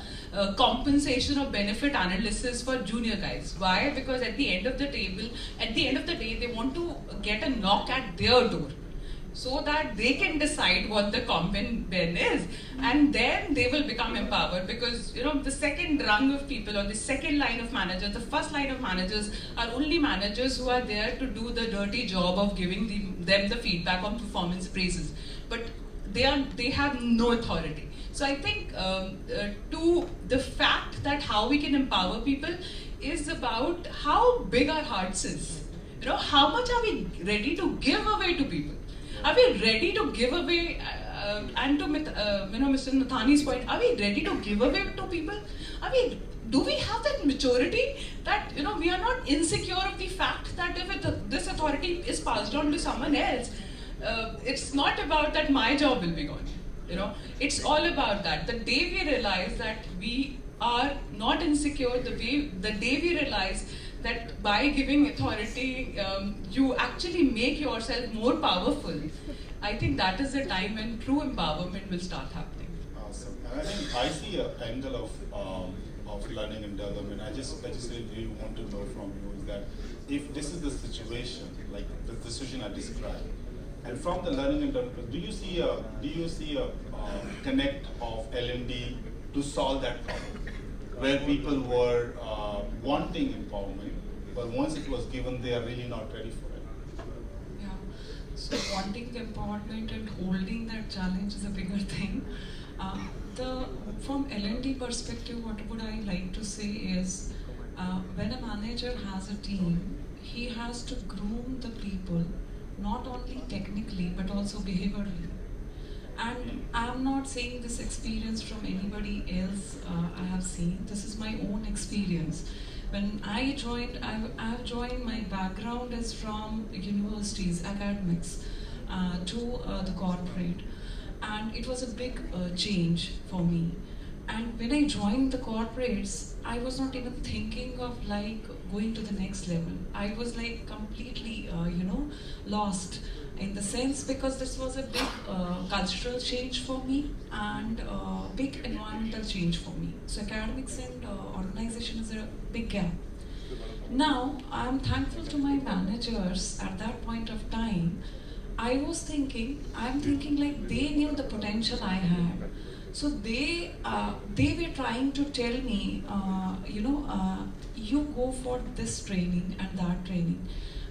compensation or benefit analysis for junior guys. Why? Because at the end of the day, they want to get a knock at their door, so that they can decide what the comp and ben is, and then they will become empowered, because the second rung of people or the second line of managers, the first line of managers are only managers who are there to do the dirty job of giving them the feedback on performance praises, but they have no authority. So I think to the fact that how we can empower people is about how big our hearts is. How much are we ready to give away to people? Are we ready to give away, and to Mr. Naithani's point, are we ready to give away to people? Do we have that maturity that we are not insecure of the fact that if this authority is passed on to someone else, it's not about that my job will be gone. It's all about that. The day we realize that we are not insecure, the day we realize that by giving authority, you actually make yourself more powerful. I think that is the time when true empowerment will start happening. Awesome. And I think I see an angle of learning and development. I just really want to know from you is that if this is the situation, like the decision I described, and from the learning and development, do you see a connect of L&D to solve that problem, where people were wanting empowerment, but once it was given, they are really not ready for it? Yeah. So wanting empowerment and holding that challenge is a bigger thing. From L&D perspective, what would I like to say is, when a manager has a team, he has to groom the people, not only technically, but also behaviorally. And I'm not saying this experience from anybody else I have seen. This is my own experience. When I joined, I've joined, my background is from universities, academics, to the corporate. And it was a big change for me. And when I joined the corporates, I was not even thinking of like going to the next level. I was like completely, lost in the sense, because this was a big cultural change for me and big environmental change for me. So academics and organization is a big gap. Now, I'm thankful to my managers at that point of time. I'm thinking like they knew the potential I had. So they were trying to tell me, you go for this training and that training.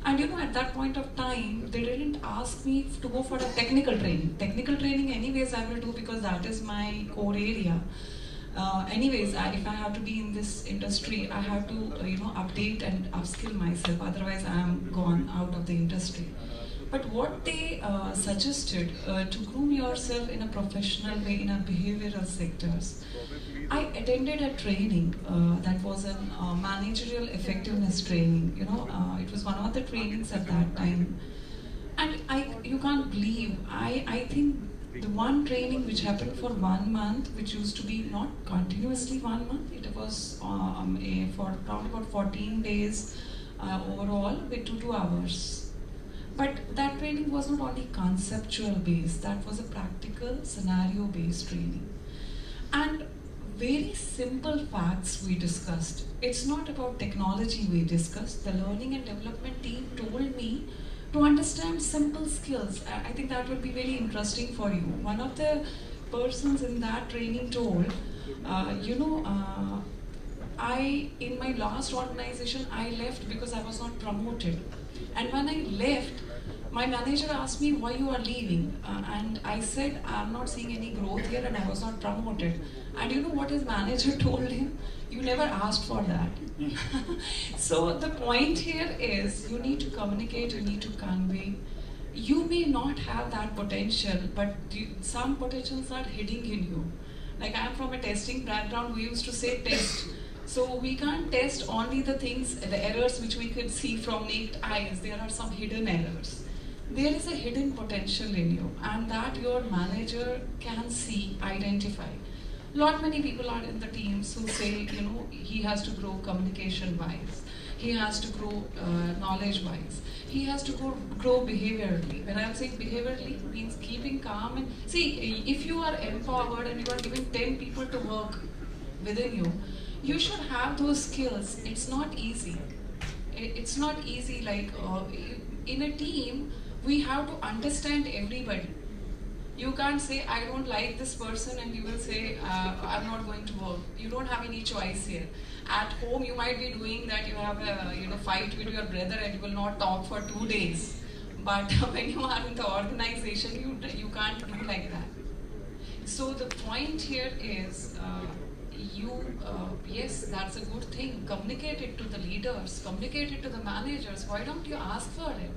And at that point of time, they didn't ask me to go for a technical training. Technical training anyways I will do because that is my core area. If I have to be in this industry, I have to, update and upskill myself. Otherwise, I am gone out of the industry. But what they suggested to groom yourself in a professional way in a behavioral sectors, I attended a training that was a managerial effectiveness training. It was one of the trainings at that time, and you can't believe. I think the one training which happened for 1 month, which used to be not continuously 1 month, it was for around about 14 days overall with 2 hours. But that training was not only conceptual based, that was a practical scenario based training. And very simple facts we discussed. It's not about technology we discussed. The learning and development team told me to understand simple skills. I think that would be very interesting for you. One of the persons in that training told, in my last organization, I left because I was not promoted. And when I left, my manager asked me why you are leaving, and I said I'm not seeing any growth here and I was not promoted. And you know what his manager told him? You never asked for that. So the point here is you need to communicate, you need to convey. You may not have that potential, but some potentials are hidden in you. Like I'm from a testing background, we used to say test. So we can't test only the things, the errors which we could see from naked eyes. There are some hidden errors. There is a hidden potential in you, and that your manager can see, identify. Many people are in the teams who say, he has to grow communication-wise, he has to grow knowledge-wise, he has to grow behaviorally. When I'm saying behaviorally, it means keeping calm. And see, if you are empowered and you are giving 10 people to work within you, you should have those skills. It's not easy. It's not easy. Like in a team, we have to understand everybody. You can't say, I don't like this person, and you will say, I'm not going to work. You don't have any choice here. At home, you might be doing that. You have a fight with your brother, and you will not talk for 2 days. But when you are in the organization, you can't do like that. So the point here is, yes, that's a good thing. Communicate it to the leaders, communicate it to the managers. Why don't you ask for it?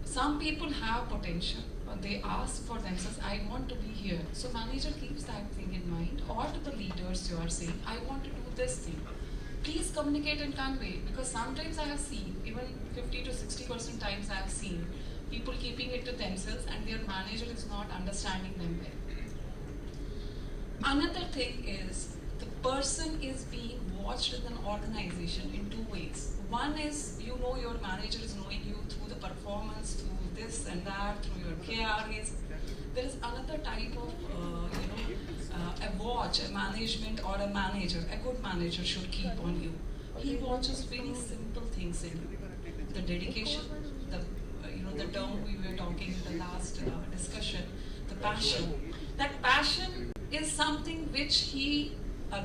Some people have potential, but they ask for themselves, I want to be here. So manager keeps that thing in mind, or to the leaders you are saying, I want to do this thing. Please communicate and convey, because sometimes I have seen, even 50 to 60% times I have seen, people keeping it to themselves and their manager is not understanding them well. Another thing is, the person is being watched in an organization in 2 ways. One is, your manager is knowing you through the performance, through this and that, through your KRAs. There is another type of, a watch, a management or a manager, a good manager should keep on you. He watches very simple things in you. The dedication, the term we were talking in the last discussion, the passion. That passion is something which he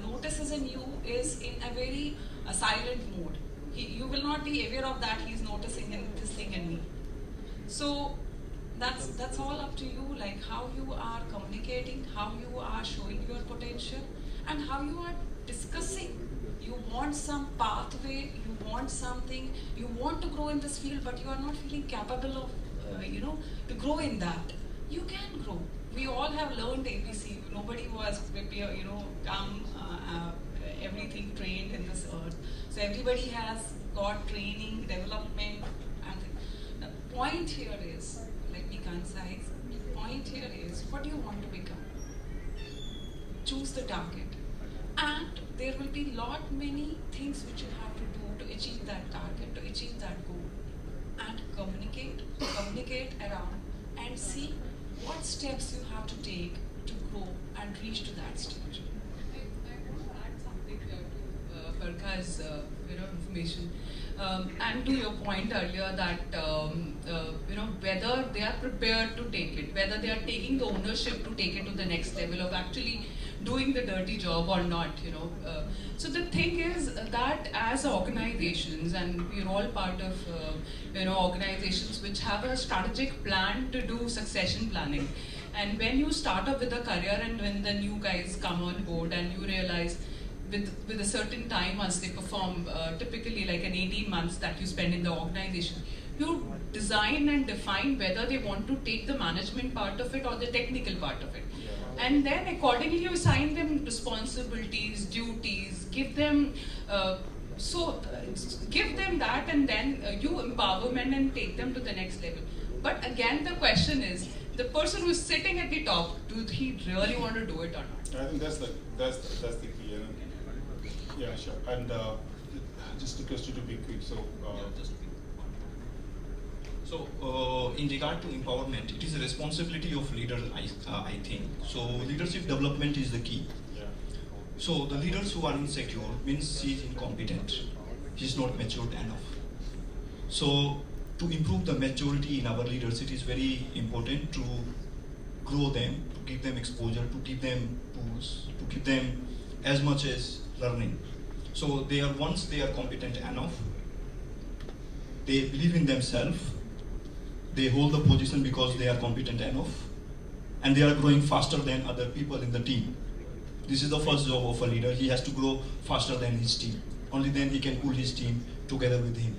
notices in you is in a very silent mode. You will not be aware of that he's noticing this thing in me. So that's all up to you, like how you are communicating, how you are showing your potential, and how you are discussing. You want some pathway, you want something, you want to grow in this field, but you are not feeling capable of, to grow in that. You can grow. We all have learned ABC. Nobody was prepared, everything trained in this earth. So everybody has got training, development, and the point here is, let me concise, the point here is, what do you want to become? Choose the target. And there will be lot many things which you have to do to achieve that target, to achieve that goal. And communicate around and see what steps you have to take to grow and reach to that stage. I want to add something here to Parkha's information. And to your point earlier that whether they are prepared to take it, whether they are taking the ownership to take it to the next level of actually doing the dirty job or not, So the thing is that as organizations, and we're all part of organizations which have a strategic plan to do succession planning. And when you start up with a career and when the new guys come on board and you realize with a certain time once they perform, typically like an 18 months that you spend in the organization, you design and define whether they want to take the management part of it or the technical part of it. And then accordingly you assign them responsibilities, duties, give them give them that, and then you empower them and take them to the next level. But again the question is, the person who's sitting at the top, do he really want to do it or not? I think that's the key. Yeah, sure. And just request you to be quick. So, in regard to empowerment, it is a responsibility of leaders, I think. So, leadership development is the key. Yeah. So, the leaders who are insecure means he is incompetent. He is not matured enough. So, to improve the maturity in our leaders, it is very important to grow them, to give them exposure, to give them tools, to give them as much as learning. So, once they are competent enough, they believe in themselves. They hold the position because they are competent enough, and they are growing faster than other people in the team. This is the first job of a leader. He has to grow faster than his team. Only then he can pull his team together with him.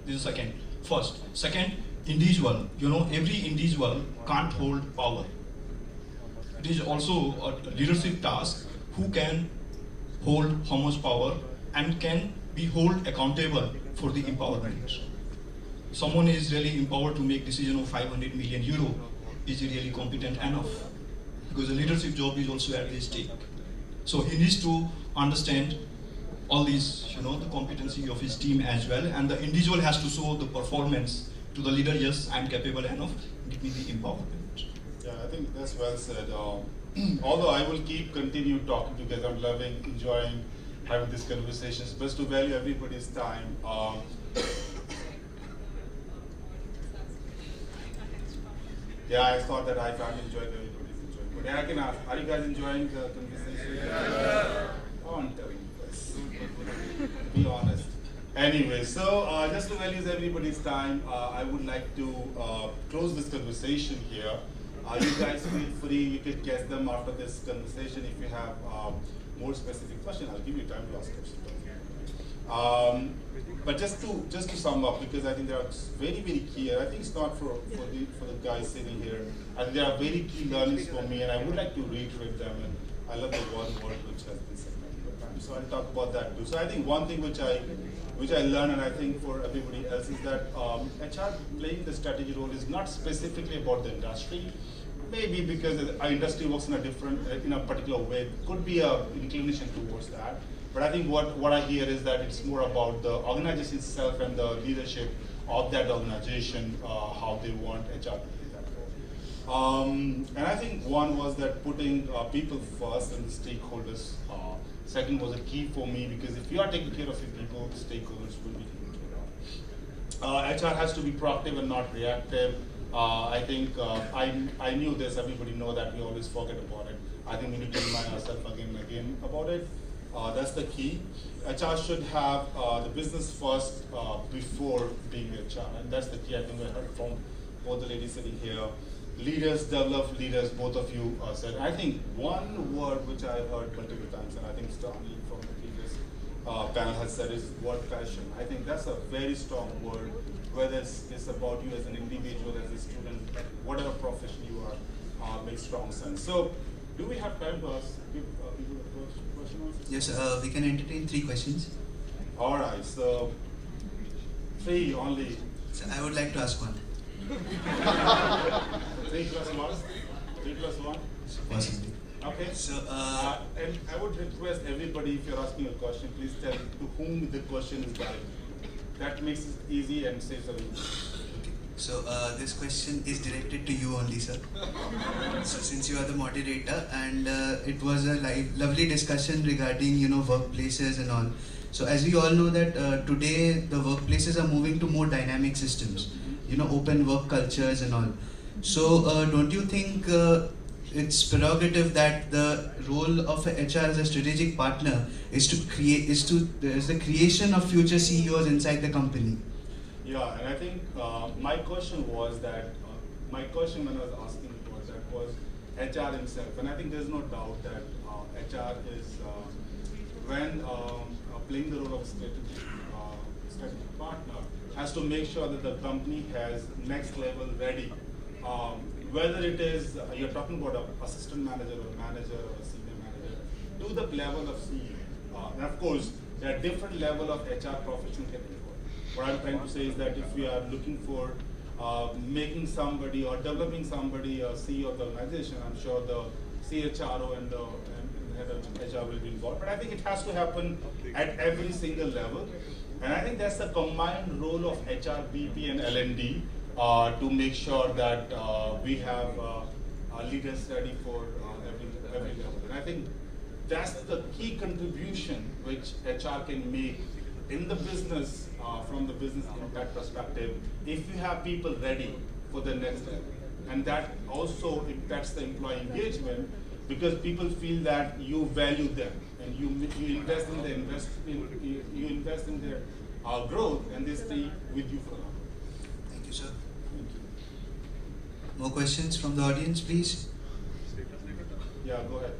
This is second. First. Second, individual. Every individual can't hold power. It is also a leadership task who can hold how much power and can be held accountable for the empowerment. Someone is really empowered to make decision of 500 million euro. Is he really competent enough? Because the leadership job is also at stake. So he needs to understand all these, the competency of his team as well, and the individual has to show the performance to the leader. Yes, I'm capable enough. Give me the empowerment. Yeah, I think that's well said. Although I will continue talking to you guys, I'm enjoying having these conversations. Best to value everybody's time. Yeah, I thought that I can't enjoy it, everybody's enjoying it. But I can ask, are you guys enjoying the conversation? Yeah. Oh, I'm telling you guys. Be honest. Anyway, so just to value everybody's time, I would like to close this conversation here. You guys feel free, you can guess them after this conversation. If you have more specific questions, I'll give you time to ask questions. But just to sum up, because I think they are very, very key, and I think it's not for the guys sitting here. I think there are very key learnings for me, and I would like to reiterate them. And I love the one word which has been said many times, so I'll talk about that too. So I think one thing which I learned, and I think for everybody else, is that HR playing the strategy role is not specifically about the industry. Maybe because our industry works in a particular way, could be an inclination towards that. But I think what I hear is that it's more about the organization itself and the leadership of that organization, how they want HR to play that role. And I think one was that putting people first and the stakeholders second was a key for me, because if you are taking care of your people, the stakeholders will be taken care of. HR has to be proactive and not reactive. I think I knew this, everybody know that we always forget about it. I think we need to remind ourselves again and again about it. That's the key. HR should have the business first before being HR, and that's the key. I think we heard from both the ladies sitting here. Leaders develop leaders, both of you said. I think one word which I heard multiple times, and I think strongly from the previous panel has said, is word passion. I think that's a very strong word, whether it's about you as an individual, as a student, whatever profession you are, makes strong sense. So, do we have time to give people a question? Yes, we can entertain 3 questions. All right, so 3 only. So I would like to ask one. 3 plus 1? 3 plus 1? Possibly. Okay. So, and I would request everybody, if you're asking a question, please tell to whom the question is directed. That makes it easy and saves a little. So this question is directed to you only, sir. So since you are the moderator, and it was a lovely discussion regarding workplaces and all. So as we all know that today the workplaces are moving to more dynamic systems, open work cultures and all. So don't you think it's prerogative that the role of a HR as a strategic partner is the creation of future CEOs inside the company? Yeah, and I think my question was that, my question when I was asking was HR himself. And I think there's no doubt that HR is, when playing the role of strategic partner, has to make sure that the company has next level ready. Whether it is, you're talking about an assistant manager or a manager or a senior manager, to the level of CEO. And of course, there are different level of HR professional can involved. What I'm trying to say is that if we are looking for making somebody or developing somebody a CEO of the organization, I'm sure the CHRO and the head of HR will be involved. But I think it has to happen at every single level. And I think that's the combined role of HR, BP, and L&D to make sure that we have leaders ready for every level. And I think that's the key contribution which HR can make in the business, from the business impact perspective, if you have people ready for the next level. And that also impacts the employee engagement, because people feel that you value them and you invest in their you invest in their growth, and they stay with you for long. Thank you, sir. More questions from the audience, please? Yeah, go ahead.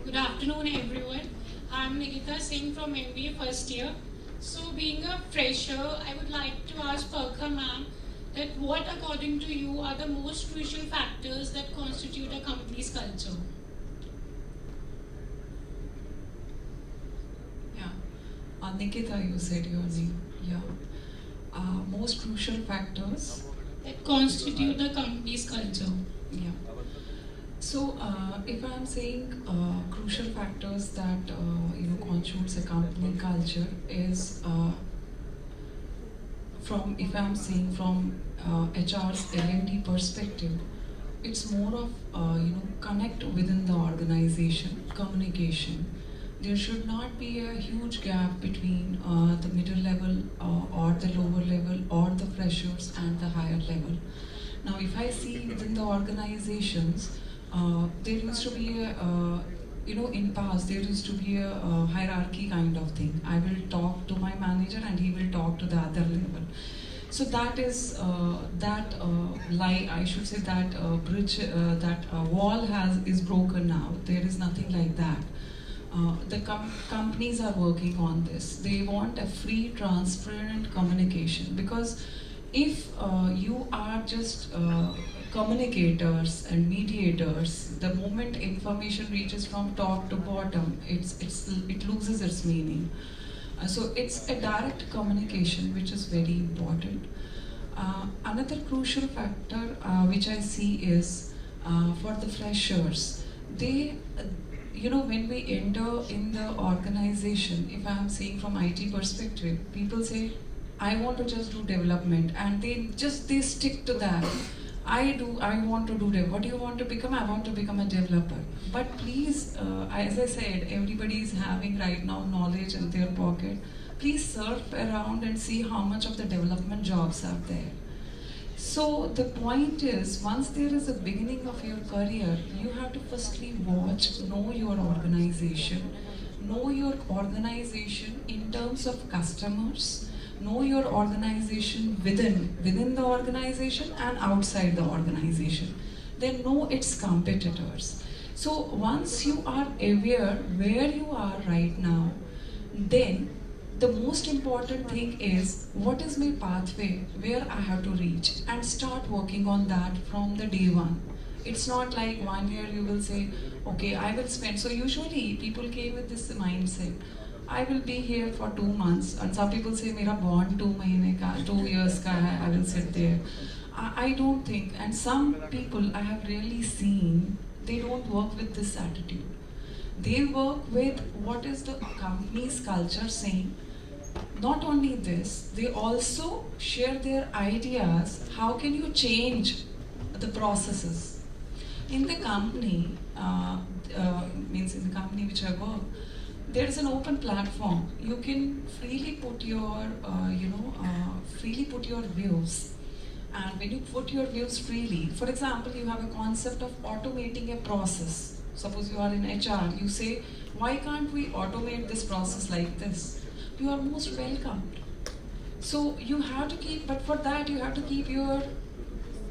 Good afternoon, everyone. I'm Singh from MBA first year. So being a fresher, I would like to ask Parkha ma'am that what according to you are the most crucial factors that constitute a company's culture? Yeah. Nikita, you said your name. Yeah. Most crucial factors that constitute the company's culture. Yeah. So, if I'm saying crucial factors that constitutes a company culture is if I'm saying from HR's L&D perspective, it's more of connect within the organization, communication. There should not be a huge gap between the middle level or the lower level or the freshers and the higher level. Now, if I see within the organizations, there used to be a, in past there used to be a hierarchy kind of thing. I will talk to my manager and he will talk to the other level. So that is I should say that bridge, that wall is broken now. There is nothing like that. The companies are working on this. They want a free, transparent communication, because if you are just communicators and mediators, the moment information reaches from top to bottom, it loses its meaning. So it's a direct communication, which is very important. Another crucial factor which I see is for the freshers. They, when we enter in the organization, if I am saying from IT perspective, people say, I want to just do development, and they stick to that. I want to do dev. What do you want to become? I want to become a developer. But please, as I said, everybody is having right now knowledge in their pocket. Please surf around and see how much of the development jobs are there. So the point is, once there is a beginning of your career, you have to firstly know your organization in terms of customers, know your organization within the organization and outside the organization. Then know its competitors. So once you are aware where you are right now, then the most important thing is, what is my pathway, where I have to reach, and start working on that from the day one. It's not like 1 year you will say, okay, I will spend. So usually people came with this mindset, I will be here for 2 months, and some people say, "Mera bond 2 years ka hai, I will sit there." I don't think, and some people I have really seen, they don't work with this attitude. They work with what is the company's culture saying. Not only this, they also share their ideas. How can you change the processes? In the company, means in the company which I work, there is an open platform. You can freely put your, freely put your views. And when you put your views freely, for example, you have a concept of automating a process. Suppose you are in HR, you say, why can't we automate this process like this? You are most welcomed. So you have to keep, but for that you have to keep your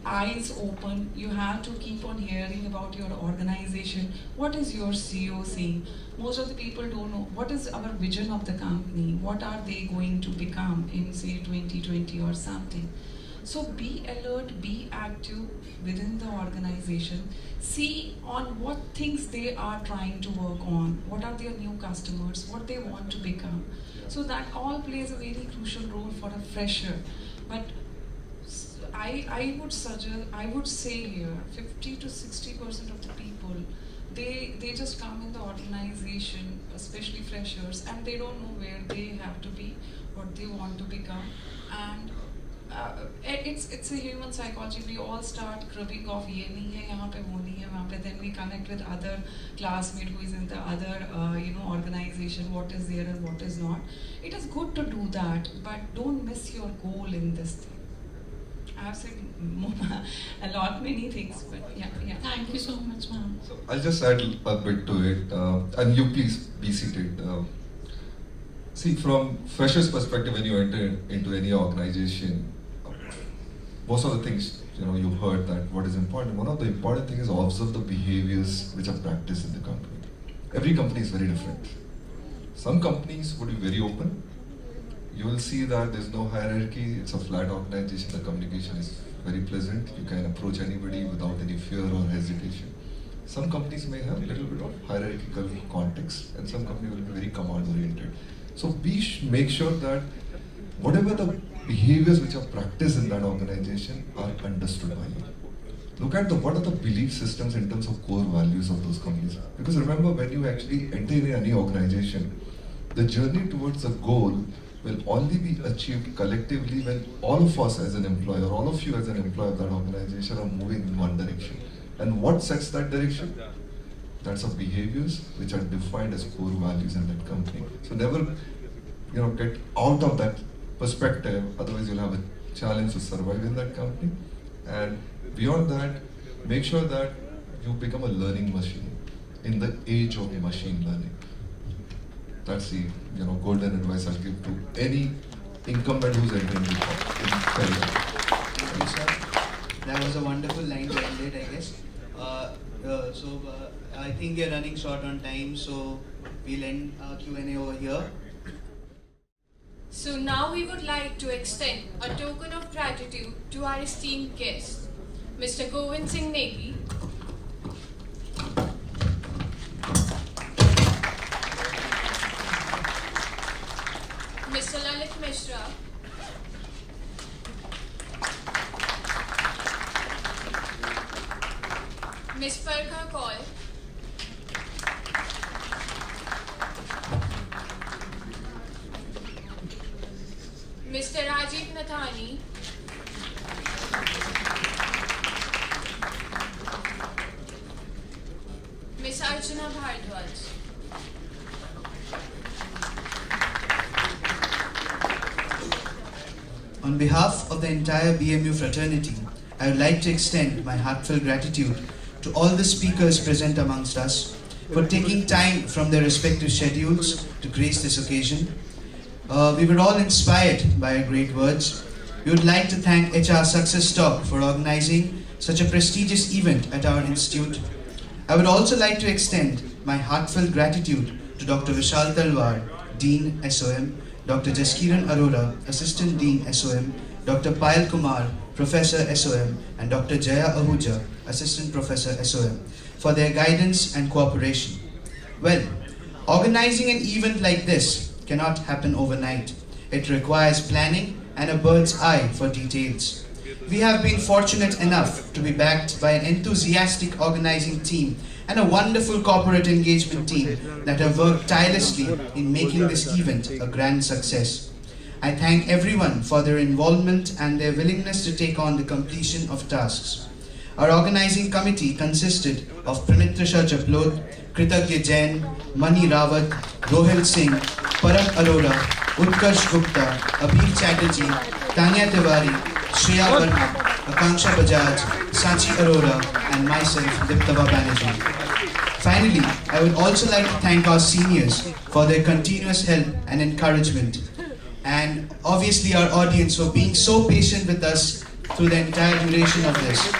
eyes open. You have to keep on hearing about your organization. What is your CEO saying? Most of the people don't know what is our vision of the company. What are they going to become in say 2020 or something. So be alert, be active within the organization. See on what things they are trying to work on. What are their new customers? What they want to become. So that all plays a very crucial role for a fresher. But I would say here, 50 to 60% of the people, they just come in the organization, especially freshers, and they don't know where they have to be, what they want to become, and it's a human psychology. We all start cribbing off, ye nahi hai, yahan pe wo nahi hai, wahan pe. Then we connect with other classmate who is in the other organization, what is there and what is not. It is good to do that, but don't miss your goal in this thing. I have said many things, but yeah. Thank you so much, ma'am. So I'll just add a bit to it, and you please be seated. See, from freshers' perspective, when you enter into any organization, most of the things, you heard that what is important. One of the important things is observe the behaviors which are practiced in the company. Every company is very different. Some companies would be very open. You will see that there's no hierarchy, it's a flat organization, the communication is very pleasant, you can approach anybody without any fear or hesitation. Some companies may have a little bit of hierarchical context, and some companies will be very command oriented. So make sure that whatever the behaviors which are practiced in that organization are understood by you. Look at what are the belief systems in terms of core values of those companies. Because remember, when you actually enter in any organization, the journey towards a goal will only be achieved collectively when all of us as an employer, all of you as an employer of that organization are moving in one direction. And what sets that direction? That's the behaviors which are defined as core values in that company. So never, get out of that perspective, otherwise you'll have a challenge to survive in that company. And beyond that, make sure that you become a learning machine in the age of machine learning. That's the golden advice I'll give to any incumbent who's entering the career. That was a wonderful line to end it, I guess. I think we're running short on time, so we'll end our Q&A over here. So now we would like to extend a token of gratitude to our esteemed guest, Mr. Govind Singh Negi, Mr. Lalit Mishra, Ms. Parkha Kaul, Mr. Rajiv Naithani, Ms. Archna Bhardwaj. On behalf of the entire BMU fraternity, I would like to extend my heartfelt gratitude to all the speakers present amongst us for taking time from their respective schedules to grace this occasion. We were all inspired by your great words. We would like to thank HR Success Talk for organizing such a prestigious event at our institute. I would also like to extend my heartfelt gratitude to Dr. Vishal Talwar, Dean SOM, Dr. Jaskiran Arora, Assistant Dean SOM, Dr. Payal Kumar, Professor SOM, and Dr. Jaya Ahuja, Assistant Professor SOM, for their guidance and cooperation. Well, organizing an event like this cannot happen overnight. It requires planning and a bird's eye for details. We have been fortunate enough to be backed by an enthusiastic organizing team and a wonderful corporate engagement team that have worked tirelessly in making this event a grand success. I thank everyone for their involvement and their willingness to take on the completion of tasks. Our organizing committee consisted of Pranitra Shah Chaplod, Kritagya Jain, Mani Rawat, Rohil Singh, Parak Arora, Utkarsh Gupta, Abhir Chatterjee, Tanya Tiwari, Shreya Verma, Akanksha Bajaj, Sachi Arora, and myself, Diptava Banerjee. Finally, I would also like to thank our seniors for their continuous help and encouragement, and obviously our audience for being so patient with us through the entire duration of this.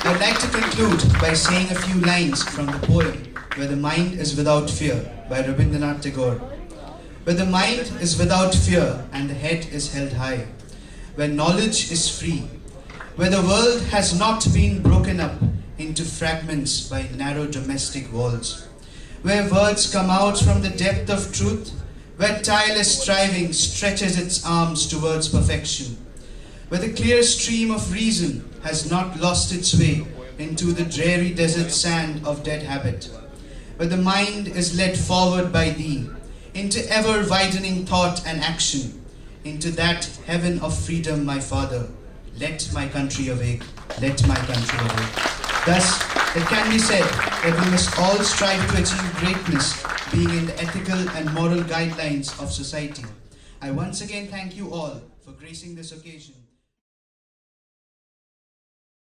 I'd like to conclude by saying a few lines from the poem Where the Mind is Without Fear by Rabindranath Tagore. Where the mind is without fear and the head is held high, where knowledge is free, where the world has not been broken up into fragments by narrow domestic walls, where words come out from the depth of truth, where tireless striving stretches its arms towards perfection, where the clear stream of reason has not lost its way into the dreary desert sand of dead habit, where the mind is led forward by thee into ever-widening thought and action, into that heaven of freedom, my Father. Let my country awake, let my country awake. Thus, it can be said that we must all strive to achieve greatness, being in the ethical and moral guidelines of society. I once again thank you all for gracing this occasion.